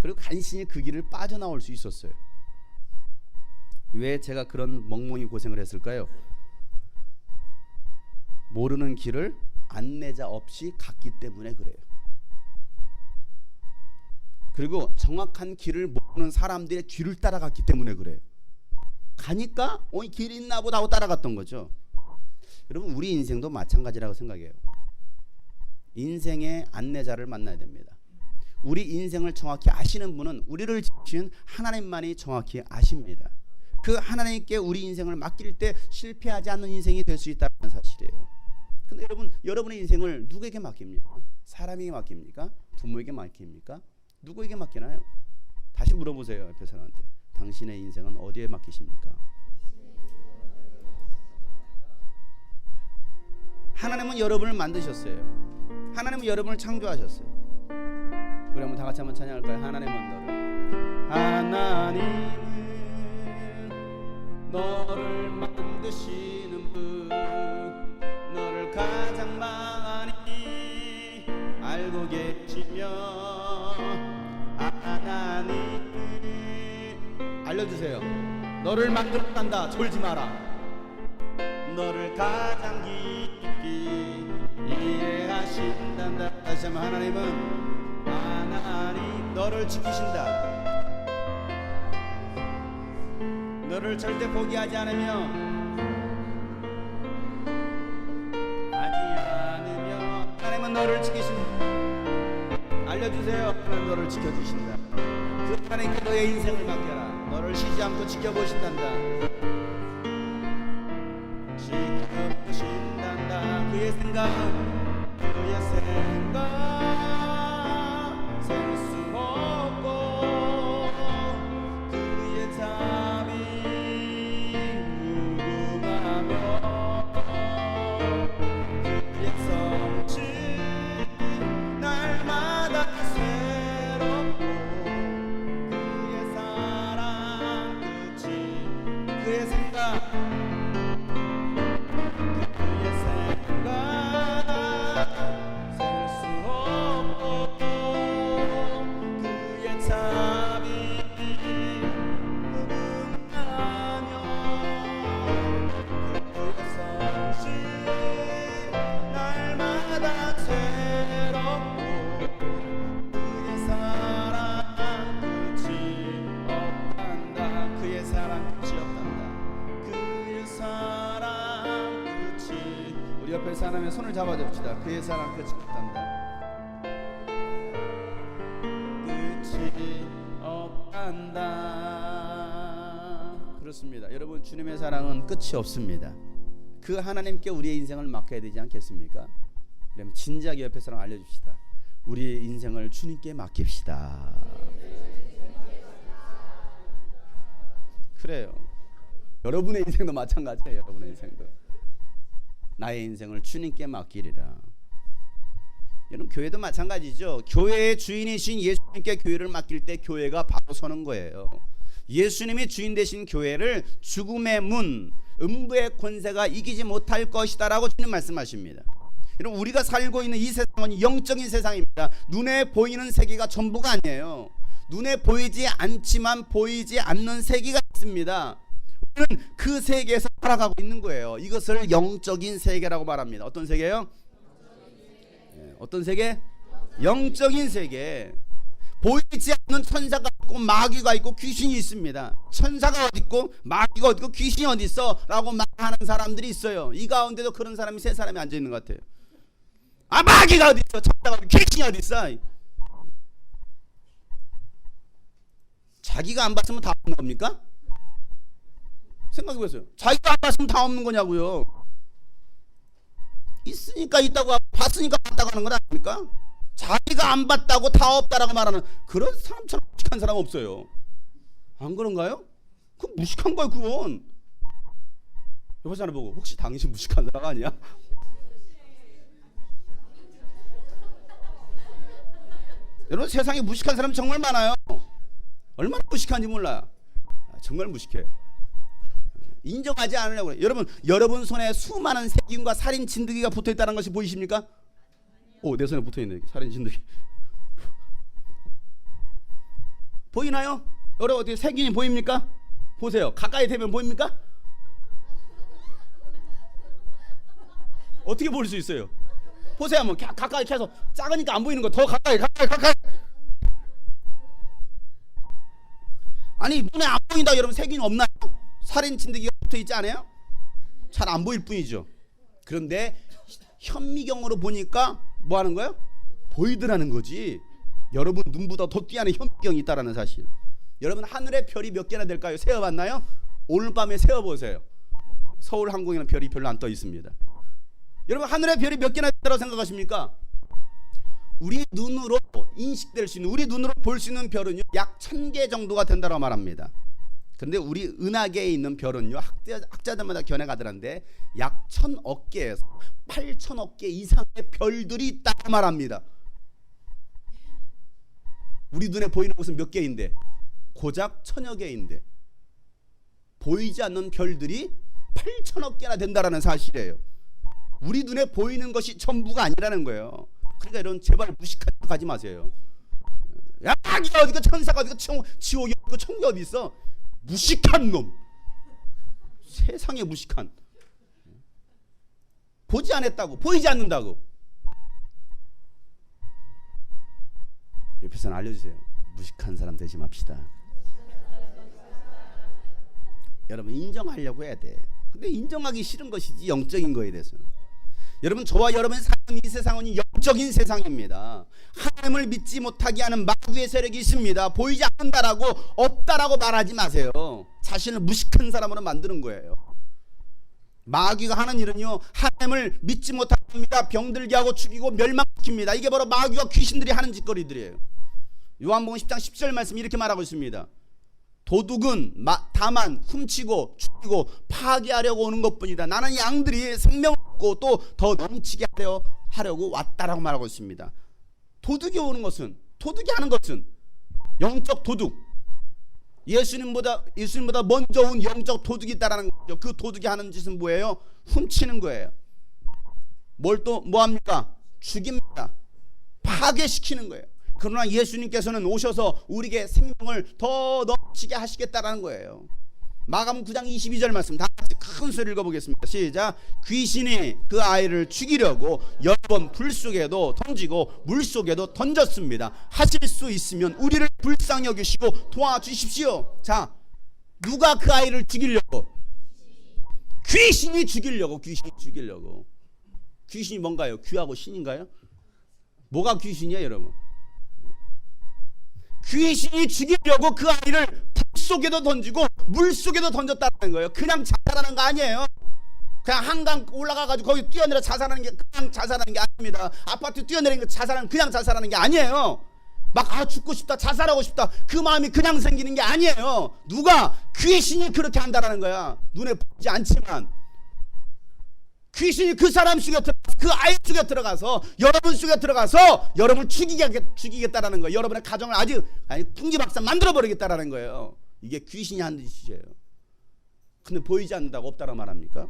그리고 간신히 그 길을 빠져나올 수 있었어요. 왜 제가 그런 멍멍이 고생을 했을까요? 모르는 길을 안내자 없이 갔기 때문에 그래요. 그리고 정확한 길을 모르는 사람들의 뒤를 따라갔기 때문에 그래요. 가니까 길 있나 보다 하고 따라갔던 거죠. 여러분 우리 인생도 마찬가지라고 생각해요. 인생의 안내자를 만나야 됩니다. 우리 인생을 정확히 아시는 분은 우리를 지으신 하나님만이 정확히 아십니다. 그 하나님께 우리 인생을 맡길 때 실패하지 않는 인생이 될 수 있다는 사실이에요. 근데 여러분의 인생을 누구에게 맡깁니까? 사람에게 맡깁니까? 부모에게 맡깁니까? 누구에게 맡기나요? 다시 물어보세요. 옆에 사람한테. 당신의 인생은 어디에 맡기십니까? 하나님은 여러분을 만드셨어요. 하나님은 여러분을 창조하셨어요. 우리 한번 다 같이 한번 찬양할까요? 하나님은 너를 만드시는 분, 너를 가장 많이 알고 계시며 하나님 알려주세요. 너를 만들었단다. 졸지 마라. 너를 가장 깊이 이해하신단다. 다시 한번 하나님 너를 지키신다. 너를 절대 포기하지 않으며 하나님은 너를 지키신다. 알려주세요. 하나님 너를 지켜주신다. 그 하나님께 너의 인생을 맡겨라. 너를 쉬지 않고 지켜보신단다. 지켜보신단다. 그의 생각 셀 수 없고 그의 자비 무궁하며 그의 성질 날마다 새롭고 그의 사랑 끝이 그의 생각 옆에 사람의 손을 잡아줍시다. 그의 사랑 끝이 없단다. 끝이 없단다. 그렇습니다. 여러분 주님의 사랑은 끝이 없습니다. 그 하나님께 우리의 인생을 맡겨야 되지 않겠습니까? 그럼 진지하게 옆에 사람 알려줍시다. 우리의 인생을 주님께 맡깁시다. 그래요. 여러분의 인생도 마찬가지예요. 여러분의 인생도. 나의 인생을 주님께 맡기리라. 여러분 교회도 마찬가지죠. 교회의 주인이신 예수님께 교회를 맡길 때 교회가 바로 서는 거예요. 예수님이 주인 되신 교회를 죽음의 문, 음부의 권세가 이기지 못할 것이다 라고 주님 말씀하십니다. 여러분, 우리가 살고 있는 이 세상은 영적인 세상입니다. 눈에 보이는 세계가 전부가 아니에요. 눈에 보이지 않지만 보이지 않는 세계가 있습니다. 우리는 그 세계에서 살아가고 있는 거예요. 이것을 영적인 세계라고 말합니다. 어떤 세계요? 어떤 세계? 영적인 세계. 보이지 않는 천사가 있고 마귀가 있고 귀신이 있습니다. 천사가 어디 있고 마귀가 어디 있고 귀신이 어디 있어? 라고 말하는 사람들이 있어요. 이 가운데도 그런 사람이 세 사람이 앉아 있는 것 같아요. 아, 마귀가 어디 있어? 천사가 어디 있고 귀신이 어디 있어? 자기가 안 봤으면 다 없는 겁니까? 생각해보세요. 자기가 안 봤으면 다 없는 거냐고요. 있으니까 있다고 하고 봤으니까 봤다고 하는 건 아닙니까? 자기가 안 봤다고 다 없다라고 말하는 그런 사람처럼 무식한 사람 없어요. 안 그런가요? 그건 무식한 거예요. 그건 옆에 사람 보고 혹시 당신 무식한 사람 아니야? 여러분, 세상에 무식한 사람 정말 많아요. 얼마나 무식한지 몰라요. 정말 무식해. 인정하지 않으려고 해요. 여러분 손에 수많은 세균과 살인 진드기가 붙어있다는 것이 보이십니까? 오, 내 손에 붙어있네. 살인 진드기. 보이나요? 여러분, 어떻게 세균이 보입니까? 보세요. 가까이 대면 보입니까? 어떻게 볼 수 있어요? 보세요. 한번 가까이 켜서. 작으니까 안 보이는 거 더 가까이. 아니, 눈에 안 보인다. 여러분, 세균이 없나요? 살인 진드기가 붙어있지 않아요? 잘 안 보일 뿐이죠. 그런데 현미경으로 보니까 뭐 하는 거예요? 보이더라는 거지. 여러분 눈보다 더 뛰어난 현미경이 있다라는 사실. 여러분, 하늘에 별이 몇 개나 될까요? 세어봤나요? 오늘 밤에 세어보세요. 서울 항공에는 별이 별로 안 떠 있습니다. 여러분, 하늘에 별이 몇 개나 있다고 생각하십니까? 우리 눈으로 인식될 수 있는, 우리 눈으로 볼 수 있는 별은요, 약 1000개 정도가 된다고 말합니다. 그런데 우리 은하계에 있는 별은요, 학자들마다 견해가 다른데 약 1000억 개에서 8000억 개 이상의 별들이 있다고 말합니다. 우리 눈에 보이는 것은 몇 개인데? 고작 1000여 개인데 보이지 않는 별들이 8000억 개나 된다라는 사실이에요. 우리 눈에 보이는 것이 전부가 아니라는 거예요. 그러니까 이런 제발 무식한 거 가지 마세요. 야, 마귀가 어디가, 천사가 어디가, 지옥이 어디가, 천국이 어디 있어? 무식한 놈. 세상에 무식한. 보지 않았다고, 보이지 않는다고. 옆에서는 알려주세요. 무식한 사람 되지 맙시다. 여러분, 인정하려고 해야 돼. 근데 인정하기 싫은 것이지, 영적인 거에 대해서는. 여러분, 저와 여러분이 사는 이 세상은 영적인 세상입니다. 하나님을 믿지 못하게 하는 마귀의 세력이 있습니다. 보이지 않는다라고, 없다라고 말하지 마세요. 자신을 무식한 사람으로 만드는 거예요. 마귀가 하는 일은요, 하나님을 믿지 못하게 합니다. 병들게 하고 죽이고 멸망시킵니다. 이게 바로 마귀와 귀신들이 하는 짓거리들이에요. 요한복음 10장 10절 말씀 이렇게 말하고 있습니다. 도둑은 다만 훔치고 죽이고 파괴하려고 오는 것뿐이다. 나는 양들이 생명을 얻고 또 더 넘치게 하려고 왔다라고 말하고 있습니다. 도둑이 오는 것은, 도둑이 하는 것은 영적 도둑, 예수님보다 먼저 온 영적 도둑이 있다라는 거죠. 그 도둑이 하는 짓은 뭐예요? 훔치는 거예요. 뭘 또 뭐합니까? 죽입니다. 파괴시키는 거예요. 그러나 예수님께서는 오셔서 우리에게 생명을 더 넘치게 하시겠다라는 거예요. 마가복음 9장 22절 말씀 다 같이 큰 소리를 읽어보겠습니다. 시작. 귀신이 그 아이를 죽이려고 여러 번 불 속에도 던지고 물 속에도 던졌습니다. 하실 수 있으면 우리를 불쌍히 여기시고 도와주십시오. 자, 누가 그 아이를 죽이려고? 귀신이 죽이려고. 귀신이 죽이려고. 귀신이 뭔가요? 귀하고 신인가요? 뭐가 귀신이야, 여러분? 귀신이 죽이려고 그 아이를 불 속에도 던지고 물 속에도 던졌다는 거예요. 그냥 자살하는 거 아니에요. 그냥 한강 올라가가지고 거기 뛰어내려 자살하는 게 그냥 자살하는 게 아닙니다. 아파트 뛰어내리는 거 자살하는, 그냥 자살하는 게 아니에요. 막 죽고 싶다, 자살하고 싶다, 그 마음이 그냥 생기는 게 아니에요. 누가? 귀신이 그렇게 한다라는 거야. 눈에 보이지 않지만 귀신이 그 사람 속에 들어가서, 그 아이 속에 들어가서, 여러분 속에 들어가서 여러분을 죽이겠다라는 거예요. 여러분의 가정을 아주 풍지박산 만들어 버리겠다라는 거예요. 이게 귀신이 하는 짓이에요. 근데 보이지 않는다고 없다라 말합니까?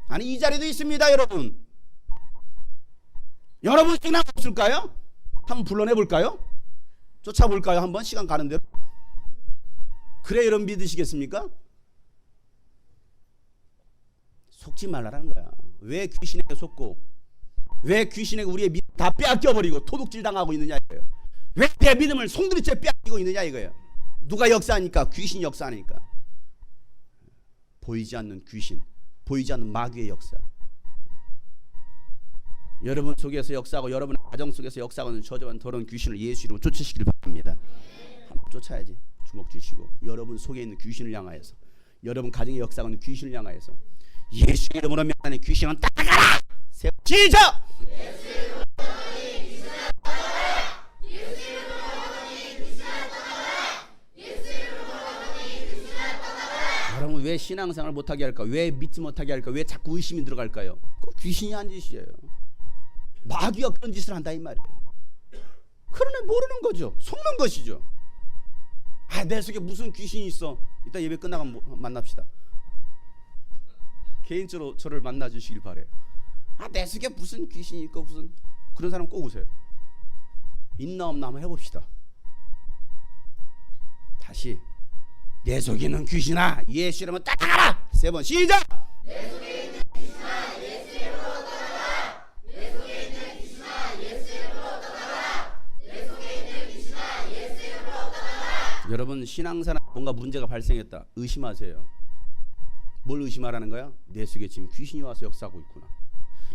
아니, 이 자리도 있습니다, 여러분. 여러분 신앙 없을까요? 한번 불러내볼까요? 쫓아볼까요? 한번 시간 가는 대로. 그래 여러분 믿으시겠습니까? 속지 말라라는 거야. 왜 귀신에게 속고, 왜 귀신에게 우리의 믿음 다 빼앗겨버리고 도둑질 당하고 있느냐 이거예요. 왜 내 믿음을 송두리째 빼앗기고 있느냐 이거예요. 누가 역사하니까? 귀신이 역사하니까. 보이지 않는 귀신, 보이지 않는 마귀의 역사. 여러분 속에서 역사하고 여러분의 가정 속에서 역사하는 저주한 더러운 귀신을 예수 이름으로 쫓으시길 바랍니다. 한번 쫓아야지. 주먹 주시고 여러분 속에 있는 귀신을 향하여서, 여러분 가정에 역사하는 귀신을 향하여서 예수 이름으로 명하는 귀신은 따라가라! 시작! 여러분 왜 신앙생활을 못하게 할까? 왜 믿지 못하게 할까? 왜 자꾸 의심이 들어갈까요? 그 귀신이 한 짓이에요. 마귀가 그런 짓을 한다 이 말이에요. 그러네 모르는 거죠. 속는 것이죠. 아, 내 속에 무슨 귀신이 있어. 이따 예배 끝나가면 만납시다. 개인적으로 저를 만나 주시길 바래요. 아, 내 속에 무슨 귀신이 있고 무슨, 그런 사람 꼭 오세요. 있나 없나 한번 해봅시다. 다시 내 속에 있는 귀신아 예수 이름으로 따라가라. 3번 시작. 내 속에 있는 귀신아 예수 이름으로 따라가라. 내 속에 있는 귀신아 예수 이름으로 따라가라. 내 속에 있는 귀신아 예수 이름으로 따라가라. 여러분 신앙생활 뭔가 문제가 발생했다. 의심하세요. 뭘 의심하라는 거야? 내 속에 지금 귀신이 와서 역사하고 있구나.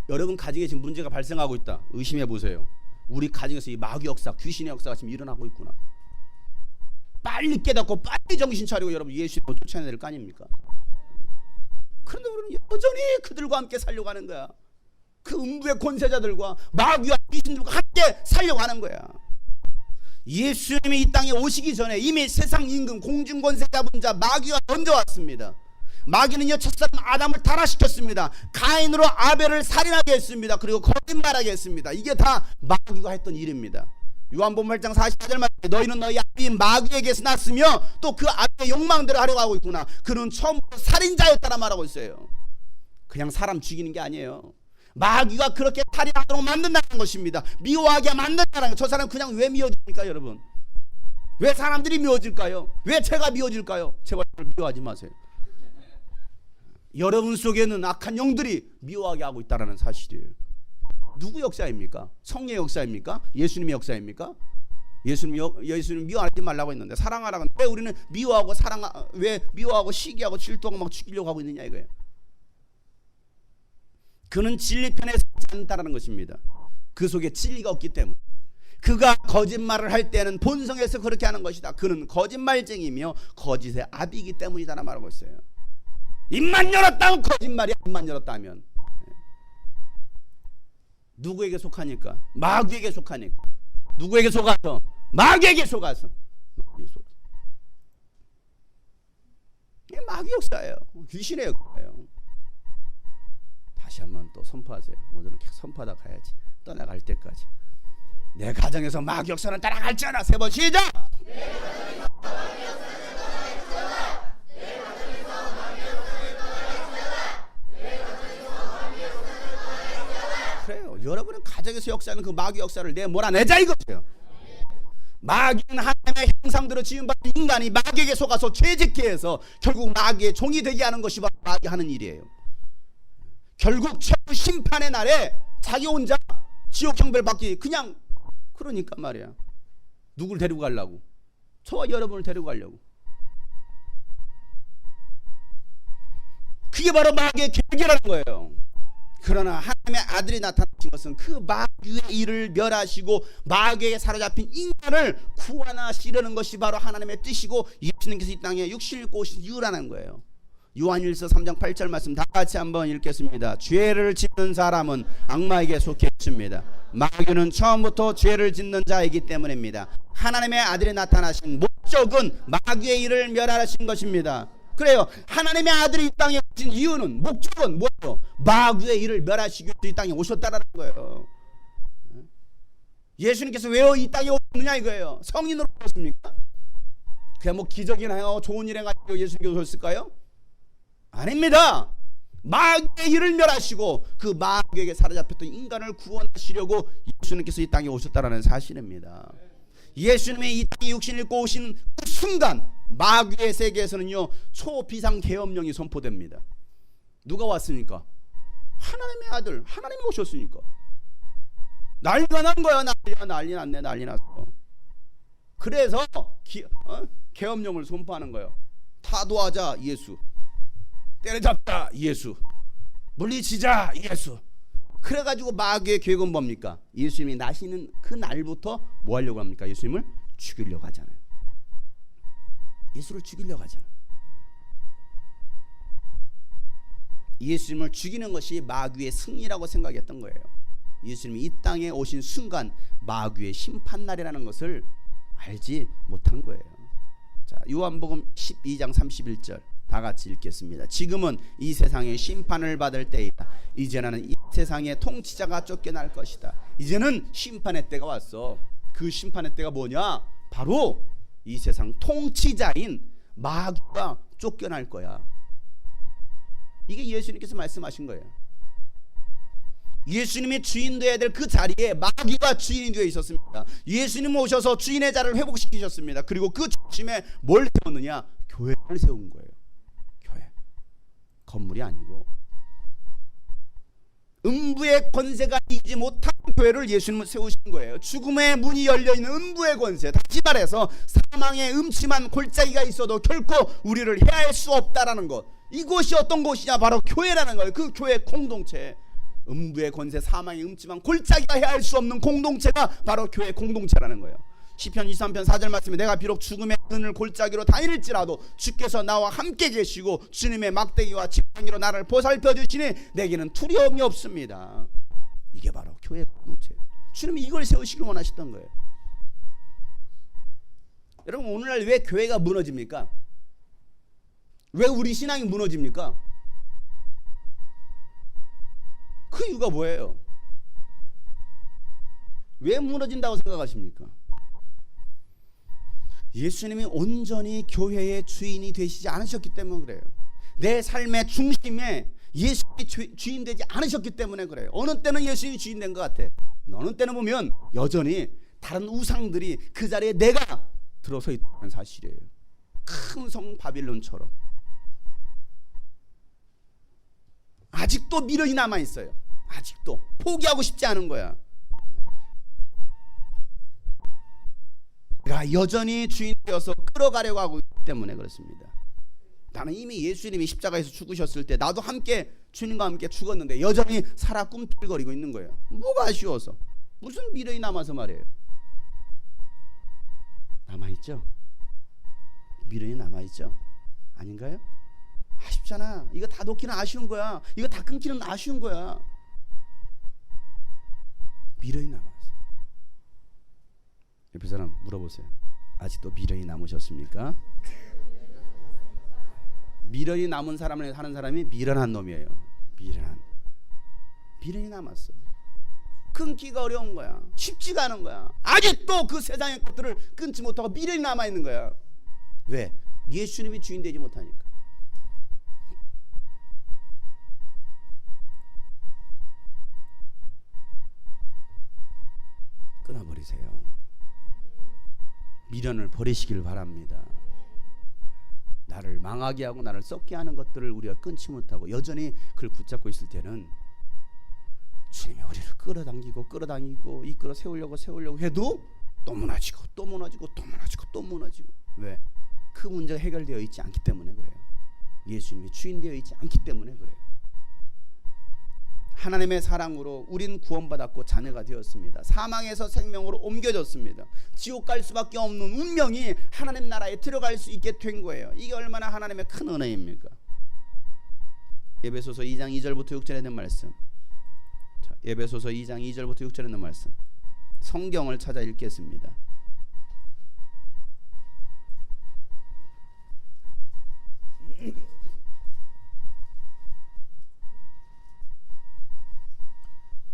여러분 가정에 지금 문제가 발생하고 있다. 의심해 보세요. 우리 가정에서 이 마귀 역사, 귀신의 역사가 지금 일어나고 있구나. 빨리 깨닫고 빨리 정신 차리고 여러분 예수님을 쫓아내야 될 거 아닙니까? 그런데 우리는 여전히 그들과 함께 살려고 하는 거야. 그 음부의 권세자들과 마귀와 귀신들과 함께 살려고 하는 거야. 예수님이 이 땅에 오시기 전에 이미 세상 임금 공중권세 잡은 자 마귀가 먼저 왔습니다. 마귀는요 첫사람 아담을 타락시켰습니다. 가인으로 아벨을 살인하게 했습니다. 그리고 거짓말하게 했습니다. 이게 다 마귀가 했던 일입니다. 요한복음 8장 44절 말씀에 너희는 너희 아비인 마귀에게서 났으며 또 그 아비의 욕망대로 하려고 하고 있구나. 그는 처음부터 살인자였다라 말하고 있어요. 그냥 사람 죽이는 게 아니에요. 마귀가 그렇게 살인하도록 만든다는 것입니다. 미워하게 만든다는 거. 저 사람 그냥 왜 미워집니까 여러분? 왜 사람들이 미워질까요? 왜 제가 미워질까요? 제발 미워하지 마세요. 여러분 속에는 악한 영들이 미워하게 하고 있다는 사실이에요. 누구 역사입니까? 성령의 역사입니까? 예수님의 역사입니까? 예수님 미워하지 말라고 했는데 사랑하라고 했는데 왜 우리는 미워하고 왜 미워하고 시기하고 질투하고 막 죽이려고 하고 있느냐 이거예요. 그는 진리 편에 서지 않는다는 것입니다. 그 속에 진리가 없기 때문에. 그가 거짓말을 할 때는 본성에서 그렇게 하는 것이다. 그는 거짓말쟁이며 거짓의 아비이기 때문이다라고 말하고 있어요. 입만 열었다면 거짓말이야. 입만 열었다면. 누구에게 속하니까? 마귀에게 속하니까. 누구에게 속아서? 마귀에게 속아서. 이게 마귀 역사예요. 귀신의 역사예요. 다시 한번 또 선포하세요. 오늘은 계속 선포하다 가야지. 떠나갈 때까지. 내 가정에서 마귀 역사는 따라갈지어다. 3번 시작. 내 가정에서 마귀 역사는 따라갈지어다. 내 가정에서 마귀 역사는 따라갈지어다. 내 가정에서 마귀 역사는 따라갈지어다. 그래요. 여러분은 가정에서 역사하는 그 마귀 역사를 내 몰아내자 이거죠. 마귀는 하나님의 형상대로 지음받은 인간이 마귀에게 속아서 죄짓게 해서 결국 마귀의 종이 되게 하는 것이 바로 마귀 하는 일이에요. 결국 최후 심판의 날에 자기 혼자 지옥 형벌 받기 그냥 그러니까 말이야. 누굴 데리고 가려고? 저와 여러분을 데리고 가려고. 그게 바로 마귀의 계획이라는 거예요. 그러나 하나님의 아들이 나타나신 것은 그 마귀의 일을 멸하시고 마귀에게 사로잡힌 인간을 구원하시려는 것이 바로 하나님의 뜻이고 예수님께서 이 땅에 육신을 입고 오신 이유라는 거예요. 요한일서 3장 8절 말씀 다 같이 한번 읽겠습니다. 죄를 짓는 사람은 악마에게 속해 있습니다. 마귀는 처음부터 죄를 짓는 자이기 때문입니다. 하나님의 아들이 나타나신 목적은 마귀의 일을 멸하신 것입니다. 그래요. 하나님의 아들이 이 땅에 오신 이유는 목적은 뭐예요? 마귀의 일을 멸하시기 위해서 이 땅에 오셨다라는 거예요. 예수님께서 왜 이 땅에 오셨느냐 이거예요. 성인으로 오셨습니까? 그냥 뭐 기적이나 행하고 좋은 일 행하고 예수님께서 오셨을까요? 아닙니다. 마귀의 일을 멸하시고 그 마귀에게 사로잡혔던 인간을 구원하시려고 예수님께서 이 땅에 오셨다는 사실입니다. 예수님이 이 땅에 육신 입고 오신 그 순간 마귀의 세계에서는요 초비상 계엄령이 선포됩니다. 누가 왔으니까? 하나님의 아들 하나님이 오셨으니까. 난리가 난 거야. 난리 났네. 난리 났어. 그래서 계엄령을 선포하는 거예요. 타도하자 예수, 때려잡자 예수, 물리치자 예수. 그래가지고 마귀의 계획은 뭡니까? 예수님이 나시는 그 날부터 뭐 하려고 합니까? 예수님을 죽이려고 하잖아요. 예수를 죽이려고 하잖아요. 예수님을 죽이는 것이 마귀의 승리라고 생각했던 거예요. 예수님이 이 땅에 오신 순간 마귀의 심판날이라는 것을 알지 못한 거예요. 자, 요한복음 12장 31절 다 같이 읽겠습니다. 지금은 이 세상의 심판을 받을 때이다. 이제 나는 이 세상의 통치자가 쫓겨날 것이다. 이제는 심판의 때가 왔어. 그 심판의 때가 뭐냐? 바로 이 세상 통치자인 마귀가 쫓겨날 거야. 이게 예수님께서 말씀하신 거예요. 예수님이 주인 되어야 될 그 자리에 마귀가 주인이 되어 있었습니다. 예수님 오셔서 주인의 자리를 회복시키셨습니다. 그리고 그 중심에 뭘 세웠느냐? 교회를 세운 거예요. 교회. 건물이 아니고. 음부의 권세가 이기지 못한 교회를 예수님은 세우신 거예요. 죽음의 문이 열려있는 음부의 권세, 다시 말해서 사망의 음침한 골짜기가 있어도 결코 우리를 해할 수 없다라는 것. 이곳이 어떤 곳이냐? 바로 교회라는 거예요. 그 교회 공동체. 음부의 권세, 사망의 음침한 골짜기가 해할 수 없는 공동체가 바로 교회 공동체라는 거예요. 시편 23편 4절 말씀에 내가 비록 죽음의 그늘 골짜기로 다닐지라도 주께서 나와 함께 계시고 주님의 막대기와 지팡이로 나를 보살펴 주시니 내게는 두려움이 없습니다. 이게 바로 교회 공동체. 주님이 이걸 세우시길 원하셨던 거예요. 여러분, 오늘날 왜 교회가 무너집니까? 왜 우리 신앙이 무너집니까? 그 이유가 뭐예요? 왜 무너진다고 생각하십니까? 예수님이 온전히 교회의 주인이 되시지 않으셨기 때문에 그래요. 내 삶의 중심에 예수님이 주인 되지 않으셨기 때문에 그래요. 어느 때는 예수님이 주인 된 것 같아. 어느 때는 보면 여전히 다른 우상들이 그 자리에 내가 들어서 있다는 사실이에요. 큰 성 바빌론처럼 아직도 미련이 남아있어요. 아직도 포기하고 싶지 않은 거야. 내가 여전히 주인 되어서 끌어가려고 하고 있기 때문에 그렇습니다. 나는 이미 예수님이 십자가에서 죽으셨을 때 나도 함께 주님과 함께 죽었는데 여전히 살아 꿈틀거리고 있는 거예요. 뭐가 아쉬워서? 무슨 미련이 남아서 말이에요. 남아있죠? 미련이 남아있죠? 아닌가요? 아쉽잖아. 이거 다 놓기는 아쉬운 거야. 이거 다 끊기는 아쉬운 거야. 미련이 남았어. 옆에 사람 물어보세요. 아직도 미련이 남으셨습니까? 미련이 남은 사람을 하는 사람이 미련한 놈이에요. 미련이 남았어. 끊기가 어려운 거야. 쉽지가 않은 거야. 아직도 그 세상의 것들을 끊지 못하고 미련이 남아있는 거야. 왜? 예수님이 주인 되지 못하니까. 끊어버리세요. 미련을 버리시길 바랍니다. 나를 망하게 하고 나를 썩게 하는 것들을 우리가 끊지 못하고 여전히 그걸 붙잡고 있을 때는 주님이 우리를 끌어당기고 이끌어 세우려고 해도 또 무너지고 왜? 그 문제가 해결되어 있지 않기 때문에 그래요. 예수님이 주인되어 있지 않기 때문에 그래요. 하나님의 사랑으로 우린 구원받았고 자녀가 되었습니다. 사망에서 생명으로 옮겨졌습니다. 지옥 갈 수밖에 없는 운명이 하나님 나라에 들어갈 수 있게 된 거예요. 이게 얼마나 하나님의 큰 은혜입니까? 에베소서 2장 2절부터 6절에 있는 말씀. 자, 에베소서 2장 2절부터 6절에 있는 말씀. 성경을 찾아 읽겠습니다.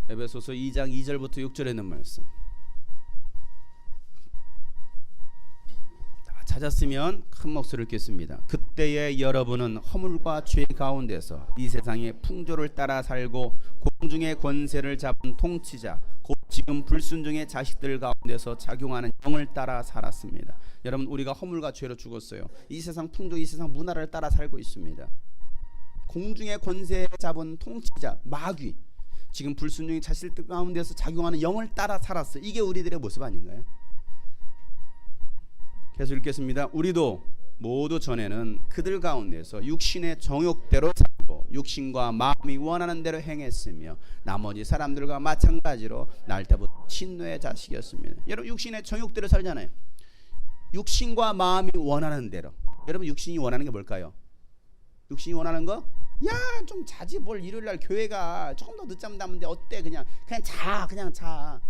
에베소서 2장 2절부터 6절에 있는 말씀. 다 찾았으면 큰 목소리를 듣겠습니다. 그때에 여러분은 허물과 죄 가운데서 이 세상의 풍조를 따라 살고 공중의 권세를 잡은 통치자 곧 지금 불순종의 자식들 가운데서 작용하는 영을 따라 살았습니다. 여러분, 우리가 허물과 죄로 죽었어요. 이 세상 풍조, 이 세상 문화를 따라 살고 있습니다. 공중의 권세 잡은 통치자 마귀, 지금 불순종의 자식들 가운데서 작용하는 영을 따라 살았어요. 이게 우리들의 모습 아닌가요? 계속 읽겠습니다. 우리도 모두 전에는 그들 가운데서 육신의 정욕대로 살고 육신과 마음이 원하는 대로 행했으며 나머지 사람들과 마찬가지로 날 때부터 진노의 자식이었습니다. 여러분, 육신의 정욕대로 살잖아요. 육신과 마음이 원하는 대로. 여러분, 육신이 원하는 게 뭘까요? 육신이 원하는 거? 야, 좀 자지, 뭘 일요일날 교회가 조금 더 늦잠 자는데 어때? 그냥 자, 그냥 자.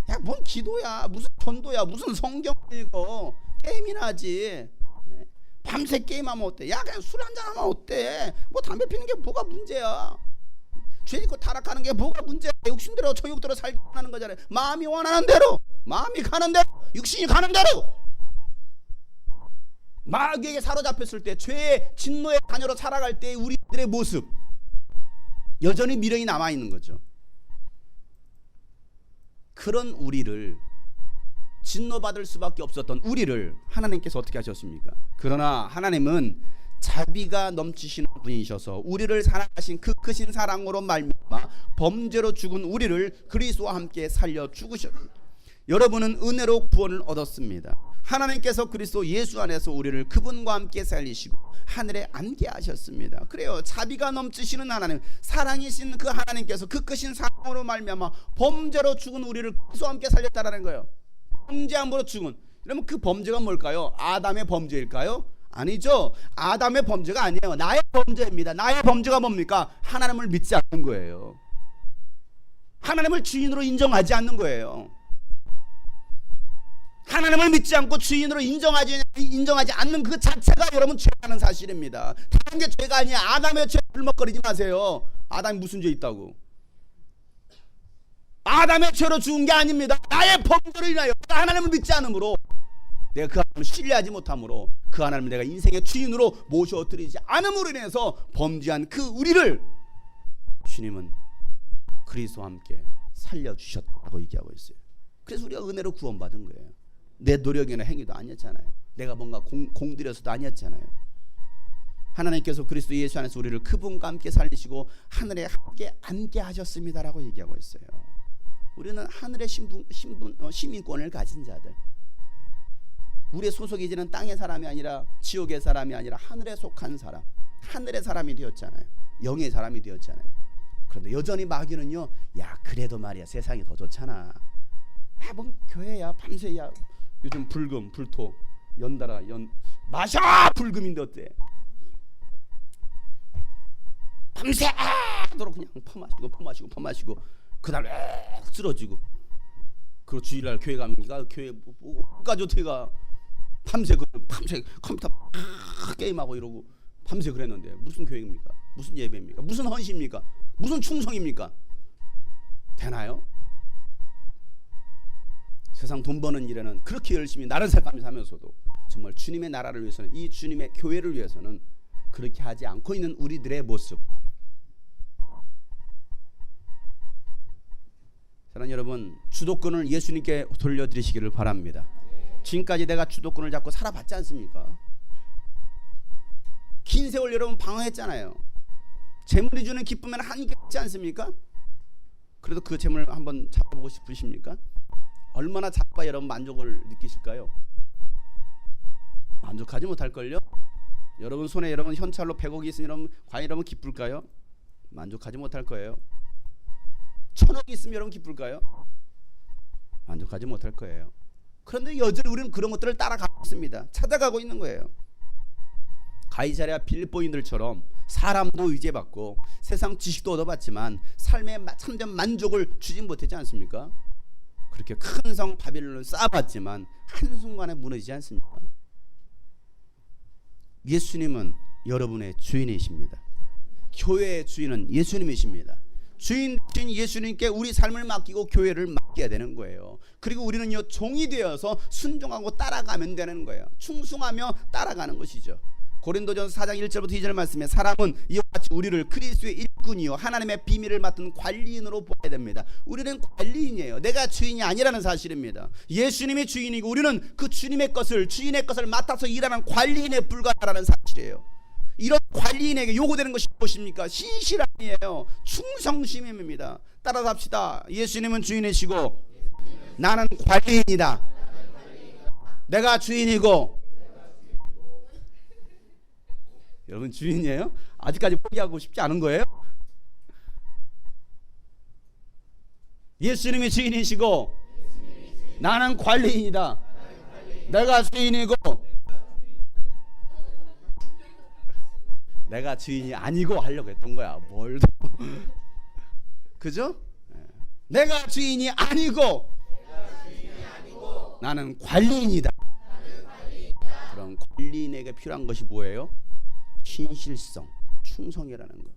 야, 뭔 기도야, 무슨 전도야, 무슨 성경 읽어, 게임이나 하지. 밤새 게임하면 어때? 야, 그냥 술 한잔하면 어때? 뭐 담배 피는 게 뭐가 문제야? 죄 짓고 타락하는 게 뭐가 문제야? 육신대로 정욕대로 살기 원하는 거잖아요. 마음이 원하는 대로, 마음이 가는 대로, 육신이 가는 대로. 마귀에게 사로잡혔을 때, 죄의 진노의 자녀로 살아갈 때 우리들의 모습, 여전히 미련이 남아있는 거죠. 그런 우리를, 진노받을 수밖에 없었던 우리를 하나님께서 어떻게 하셨습니까? 그러나 하나님은 자비가 넘치시는 분이셔서 우리를 사랑하신 그 크신 사랑으로 말미암아 범죄로 죽은 우리를 그리스도와 함께 살려 죽으셨습니다. 여러분은 은혜로 구원을 얻었습니다. 하나님께서 그리스도 예수 안에서 우리를 그분과 함께 살리시고 하늘에 앉게 하셨습니다. 그래요. 자비가 넘치시는 하나님, 사랑이신 그 하나님께서 그 크신 사랑으로 말미암아 범죄로 죽은 우리를 그리스도와 함께 살렸다라는 거예요. 범죄함으로 죽은. 그러면 그 범죄가 뭘까요? 아담의 범죄일까요? 아니죠. 아담의 범죄가 아니에요. 나의 범죄입니다. 나의 범죄가 뭡니까? 하나님을 믿지 않는 거예요. 하나님을 주인으로 인정하지 않는 거예요. 하나님을 믿지 않고 주인으로 인정하지 않는 그 자체가 여러분 죄라는 사실입니다. 다른 게 죄가 아니야. 아담의 죄 불먹거리지 마세요. 아담이 무슨 죄 있다고? 아담의 죄로 죽은 게 아닙니다. 나의 범죄로 인하여 내가 하나님을 믿지 않으므로, 내가 그 하나님을 신뢰하지 못함으로, 그 하나님을 내가 인생의 주인으로 모셔드리지 않음으로 인해서 범죄한 그 우리를 주님은 그리스도와 함께 살려주셨다고 얘기하고 있어요. 그래서 우리가 은혜로 구원받은 거예요. 내 노력이나 행위도 아니었잖아요. 내가 뭔가 공들여서도 아니었잖아요. 하나님께서 그리스도 예수 안에서 우리를 그분과 함께 살리시고 하늘에 함께 앉게 하셨습니다라고 얘기하고 있어요. 우리는 하늘의 시민권을 가진 자들, 우리의 소속이 이제는 땅의 사람이 아니라 지옥의 사람이 아니라 하늘에 속한 사람, 하늘의 사람이 되었잖아요. 영의 사람이 되었잖아요. 그런데 여전히 마귀는요, 야, 그래도 말이야, 세상이 더 좋잖아. 야, 뭔 교회야, 밤새야, 요즘 불금, 불토, 연달아 마셔! 불금인데 어때? 밤새도록 그냥 퍼마시고 그다음에 쓰러지고, 그리고 주일날 교회 가면 교회 뭐까지 어떻게 가? 밤새 컴퓨터 게임하고 이러고 밤새 그랬는데 무슨 교회입니까? 무슨 예배입니까? 무슨 헌신입니까? 무슨 충성입니까? 되나요? 세상 돈 버는 일에는 그렇게 열심히 나를 새가면서 하면서도 정말 주님의 나라를 위해서는, 이 주님의 교회를 위해서는 그렇게 하지 않고 있는 우리들의 모습. 사랑하는 여러분, 주도권을 예수님께 돌려드리시기를 바랍니다. 지금까지 내가 주도권을 잡고 살아봤지 않습니까? 긴 세월 여러분 방황했잖아요. 재물이 주는 기쁨에는 한이 있지 않습니까? 그래도 그 재물을 한번 잡아보고 싶으십니까? 얼마나 잡아야 여러분 만족을 느끼실까요? 만족하지 못할걸요? 여러분 손에 여러분 현찰로 100억이 있으면 여러분 과연 여러분 기쁠까요? 만족하지 못할 거예요. 1000억이 있으면 여러분 기쁠까요? 만족하지 못할 거예요. 그런데 여전히 우리는 그런 것들을 따라가고 있습니다. 찾아가고 있는 거예요. 가이사랴 빌립보인들처럼 사람도 의지받고 세상 지식도 얻어봤지만 삶의 참된 만족을 주진 못했지 않습니까? 그렇게 큰 성 바빌론을 쌓아봤지만 한순간에 무너지지 않습니까? 예수님은 여러분의 주인이십니다. 교회의 주인은 예수님이십니다. 주인 되신 예수님께 우리 삶을 맡기고 교회를 맡겨야 되는 거예요. 그리고 우리는요 종이 되어서 순종하고 따라가면 되는 거예요. 충성하며 따라가는 것이죠. 고린도전서 4장 1절부터 2절 말씀에 사람은 이와 같이 우리를 그리스도의 일꾼이요 하나님의 비밀을 맡은 관리인으로 보아야 됩니다. 우리는 관리인이에요. 내가 주인이 아니라는 사실입니다. 예수님이 주인이고 우리는 그 주님의 것을 주인의 것을 맡아서 일하는 관리인에 불과하다는 사실이에요. 이런 관리인에게 요구되는 것이 무엇입니까? 신실함이에요. 충성심입니다. 따라서 합시다. 예수님은 주인이시고 나는 관리인이다. 내가 주인이고. 여러분 주인이에요? 아직까지 포기하고 싶지 않은 거예요? 예수님이 주인이시고 나는 관리인이다. 내가 주인이고. 내가 주인이 아니고 하려고 했던 거야. 뭘 그죠? 내가 주인이 아니고 나는 관리인이다. 그럼 관리인에게 필요한 것이 뭐예요? 신실성, 충성이라는 거.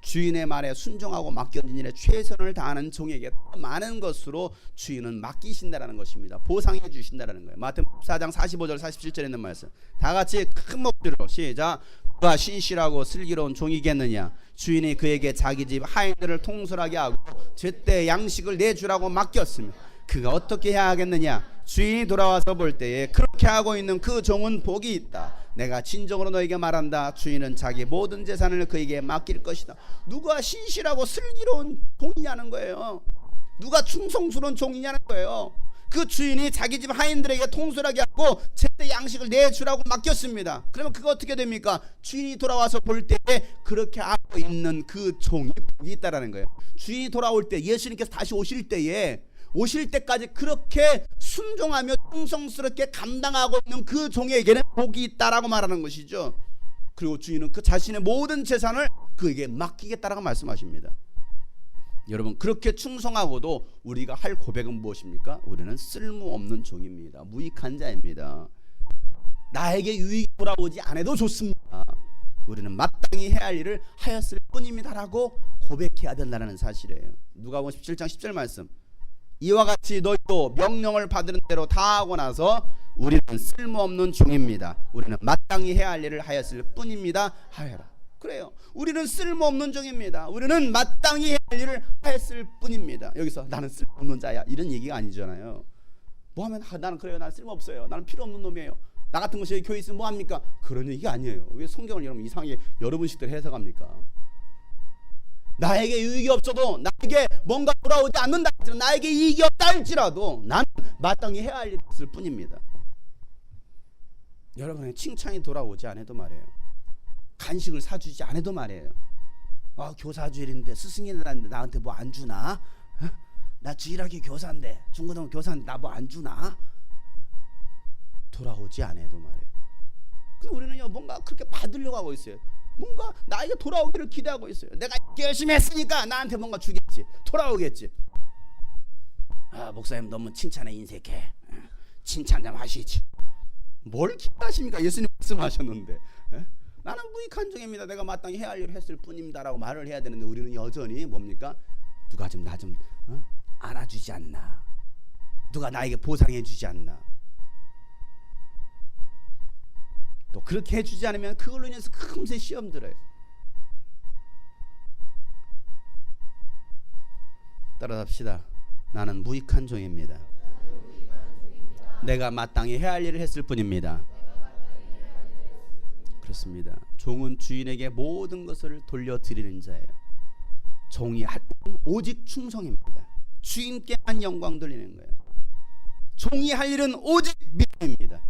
주인의 말에 순종하고 맡겨진 일에 최선을 다하는 종에게 많은 것으로 주인은 맡기신다라는 것입니다. 보상해 주신다라는 거예요. 마태복음 4장 45절 47절에 있는 말씀. 다 같이 큰 목소리로 시작. 누가 신실하고 슬기로운 종이겠느냐? 주인이 그에게 자기 집 하인들을 통솔하게 하고 제때 양식을 내주라고 맡겼으며 그가 어떻게 해야 하겠느냐? 주인이 돌아와서 볼 때에 그렇게 하고 있는 그 종은 복이 있다. 내가 진정으로 너에게 말한다. 주인은 자기 모든 재산을 그에게 맡길 것이다. 누가 신실하고 슬기로운 종이냐는 거예요. 누가 충성스러운 종이냐는 거예요. 그 주인이 자기 집 하인들에게 통솔하게 하고 제때 양식을 내주라고 맡겼습니다. 그러면 그거 어떻게 됩니까? 주인이 돌아와서 볼 때에 그렇게 하고 있는 그 종이 복이 있다라는 거예요. 주인이 돌아올 때, 예수님께서 다시 오실 때까지 그렇게 순종하며 충성스럽게 감당하고 있는 그 종에게는 복이 있다라고 말하는 것이죠. 그리고 주인은 그 자신의 모든 재산을 그에게 맡기겠다라고 말씀하십니다. 여러분 그렇게 충성하고도 우리가 할 고백은 무엇입니까? 우리는 쓸모없는 종입니다. 무익한 자입니다. 나에게 유익이 돌아오지 않아도 좋습니다. 우리는 마땅히 해야 할 일을 하였을 뿐입니다라고 고백해야 된다는 사실이에요. 누가복음 17장 10절 말씀. 이와 같이 너희도 명령을 받은 대로 다 하고 나서 우리는 쓸모없는 종입니다. 우리는 마땅히 해야 할 일을 하였을 뿐입니다. 하여라. 그래요. 우리는 쓸모없는 종입니다. 우리는 마땅히 해야 할 일을 하였을 뿐입니다. 여기서 나는 쓸모없는 자야 이런 얘기가 아니잖아요. 뭐 하면 나는 그래요. 나는 쓸모없어요. 나는 필요 없는 놈이에요. 나 같은 것이 여기 교회에 있으면 뭐 합니까? 그런 얘기가 아니에요. 왜 성경을 여러분 이상하게 여러분식대로 해석합니까? 나에게 유익이 없어도 나에게 뭔가 돌아오지 않는다 할지라도 나에게 이익이 없다 할지라도 나는 마땅히 해야 할 일이 있을 뿐입니다. 여러분의 칭찬이 돌아오지 않아도 말이에요. 간식을 사주지 않아도 말이에요. 교사주일인데 스승이라는데 나한테 뭐 안 주나? 나 주일학교 교사인데 중고등학교 교사인데 나 뭐 안 주나? 돌아오지 않아도 말이에요. 근데 우리는요 뭔가 그렇게 받으려고 하고 있어요. 뭔가 나에게 돌아오기를 기대하고 있어요. 내가 열심히 했으니까 나한테 뭔가 주겠지. 돌아오겠지. 목사님 너무 칭찬에 인색해. 칭찬 좀 하시지. 뭘 기대하십니까? 예수님 말씀하셨는데. 나는 무익한 종입니다. 내가 마땅히 해야 할 일을 했을 뿐입니다 라고 말을 해야 되는데 우리는 여전히 뭡니까? 누가 좀 나 좀 안아주지 않나? 누가 나에게 보상해 주지 않나? 또 그렇게 해주지 않으면 그걸로 인해서 금세 시험 들어요. 따라합시다. 나는 무익한 종입니다. 내가 마땅히 해야 할 일을 했을 뿐입니다. 그렇습니다. 종은 주인에게 모든 것을 돌려드리는 자예요. 종이 할 일은 오직 충성입니다. 주인께만 영광 돌리는 거예요. 종이 할 일은 오직 믿음입니다.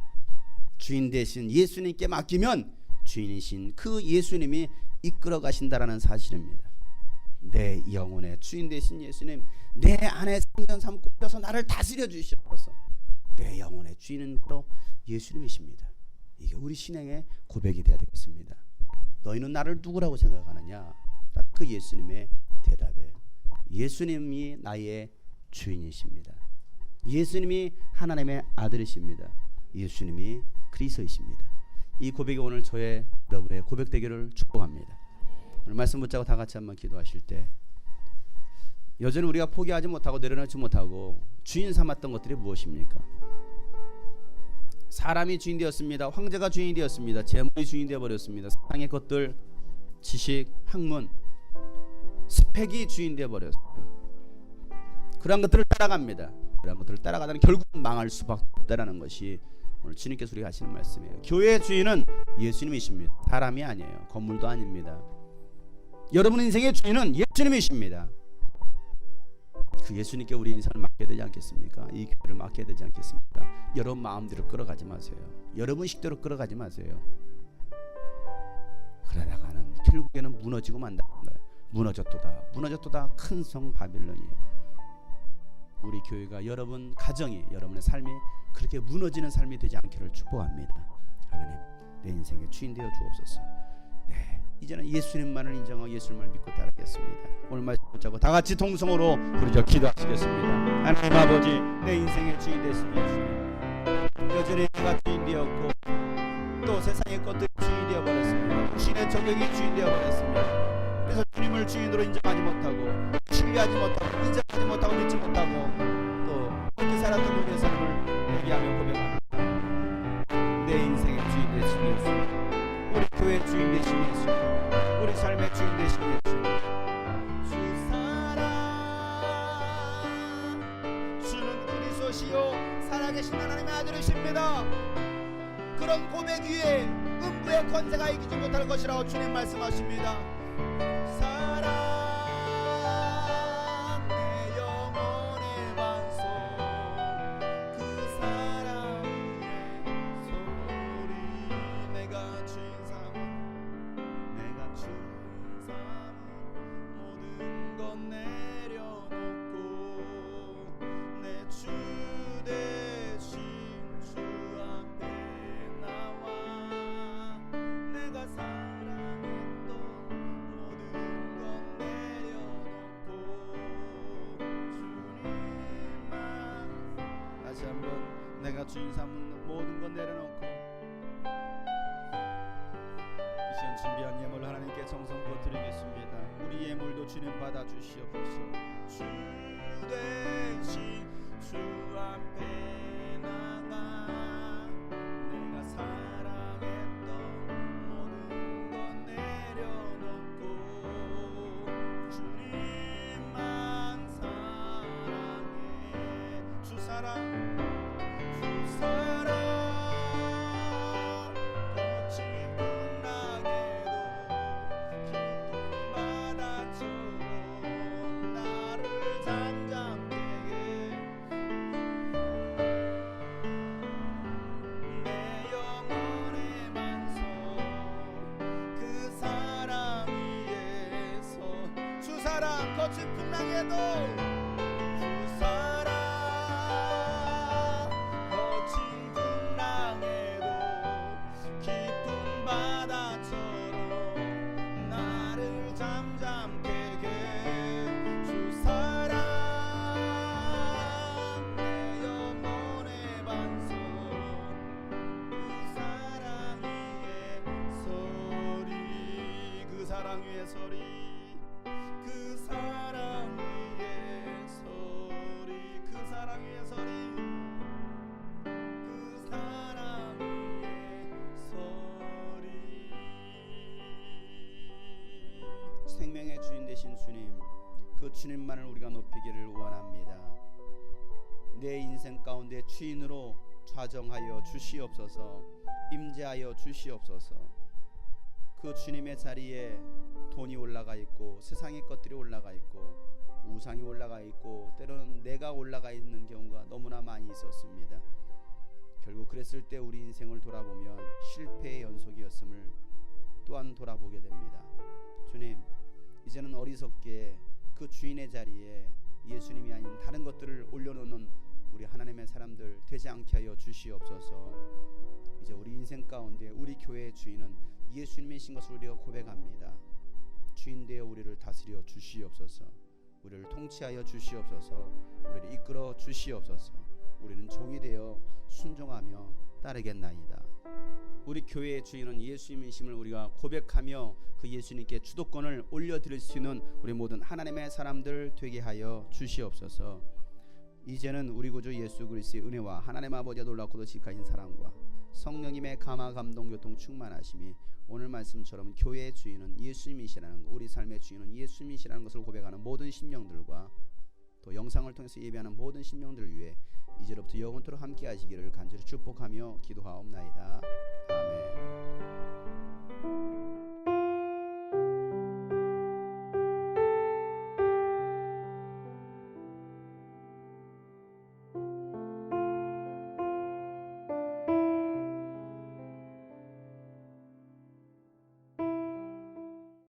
주인 대신 예수님께 맡기면 주인이신 그 예수님이 이끌어 가신다라는 사실입니다. 내 영혼의 주인 되신 예수님, 내 안에 성전 삼고 오셔서 나를 다스려 주시옵소서. 내 영혼의 주인은 바로 예수님이십니다. 이게 우리 신앙의 고백이 되어야 되겠습니다. 너희는 나를 누구라고 생각하느냐? 그 예수님의 대답에 예수님이 나의 주인이십니다. 예수님이 하나님의 아들이십니다. 예수님이 그리스도이십니다. 이 고백이 오늘 저의 여러분의 고백 되기를 축복합니다. 오늘 말씀 붙잡고 다 같이 한번 기도하실 때 여전히 우리가 포기하지 못하고 내려놓지 못하고 주인 삼았던 것들이 무엇입니까? 사람이 주인 되었습니다. 황제가 주인이 되었습니다. 재물이 주인 되어버렸습니다. 세상의 것들, 지식, 학문, 스펙이 주인 되어버렸어요. 그러한 것들을 따라갑니다. 그러한 것들을 따라가다는 결국 망할 수밖에 없다라는 것이 오늘 주님께서 우리가 하시는 말씀이에요. 교회의 주인은 예수님이십니다. 사람이 아니에요. 건물도 아닙니다. 여러분 인생의 주인은 예수님이십니다. 그 예수님께 우리 인생을 맡겨야 되지 않겠습니까? 이 교회를 맡겨야 되지 않겠습니까? 여러분 마음대로 끌어가지 마세요. 여러분 식대로 끌어가지 마세요. 그러다가는 결국에는 무너지고 만다는 거예요. 무너졌도다 큰 성 바빌론이에요. 우리 교회가 여러분 가정이 여러분의 삶이 그렇게 무너지는 삶이 되지 않기를 축복합니다. 하나님 내 인생의 주인 되어 주옵소서. 네, 이제는 예수님만을 인정하고 예수님만 믿고 따르겠습니다. 오늘 말씀 붙잡고 다 같이 동성으로 부르짖어 기도하시겠습니다. 하나님 아버지, 내 인생의 주인 되신 예수님, 여전히 내가 주인 되었고 또 세상의 것들이 주인 되어버렸습니다. 신의 적용이 주인 되어버렸습니다. 그래서 주님을 주인으로 인정하지 못하고 신뢰하지 못하고 인정하지 못하고 믿지 못하고 또 그렇게 살았던 우리의 삶을 얘기하며 고백합니다. 내 인생의 주인 되신 예수, 우리 교회의 주인 되신 예수, 우리 삶의 주인 되신 예수, 주 사랑, 주는 그리스도시요 살아계신 하나님의 아들이십니다. 그런 고백 위에 음부의 권세가 이기지 못할 것이라고 주님 말씀하십니다. 내가 주인 삼는 모든 건 내려놓고 이 시간 준비한 예물을 하나님께 정성껏 드리겠습니다. 우리 예물도 주님 받아주시옵소서. 주 대신 주 앞에 나가 내가 사랑했던 모든 건 내려놓고 주님만 사랑해. 주 사랑 거친 풍랑에도 주 사랑, 거친 풍랑에도 깊은 바다처럼 나를 잠잠케 해. 주 사랑 내 영혼의 반석, 그 사랑 위에 서리, 그 사랑 위에 서리, 그 사랑 위에 서리, 그 사랑 위에 서리, 그 사랑 위에 서리. 생명의 주인 되신 주님, 그 주님만을 우리가 높이기를 원합니다. 내 인생 가운데 주인으로 좌정하여 주시옵소서. 임재하여 주시옵소서. 그 주님의 자리에 돈이 올라가 있고 세상의 것들이 올라가 있고 우상이 올라가 있고 때로는 내가 올라가 있는 경우가 너무나 많이 있었습니다. 결국 그랬을 때 우리 인생을 돌아보면 실패의 연속이었음을 또한 돌아보게 됩니다. 주님, 이제는 어리석게 그 주인의 자리에 예수님이 아닌 다른 것들을 올려놓는 우리 하나님의 사람들 되지 않게 하여 주시옵소서. 이제 우리 인생 가운데 우리 교회의 주인은 예수님이신 것을 우리가 고백합니다. 주인 되어 우리를 다스려 주시옵소서. 우리를 통치하여 주시옵소서. 우리를 이끌어 주시옵소서. 우리는 종이 되어 순종하며 따르겠나이다. 우리 교회의 주인은 예수님이심을 우리가 고백하며 그 예수님께 주도권을 올려드릴 수 있는 우리 모든 하나님의 사람들 되게 하여 주시옵소서. 이제는 우리 구주 예수 그리스도의 은혜와 하나님 아버지의 놀랍고도 지극하신 사랑과 성령님의 감화 감동 교통 충만하심이 오늘 말씀처럼 교회의 주인은 예수님이시라는 것, 우리 삶의 주인은 예수님이시라는 것을 고백하는 모든 심령들과 또 영상을 통해서 예배하는 모든 심령들을 위해 이제로부터 영원토록 함께 하시기를 간절히 축복하며 기도하옵나이다. 아멘.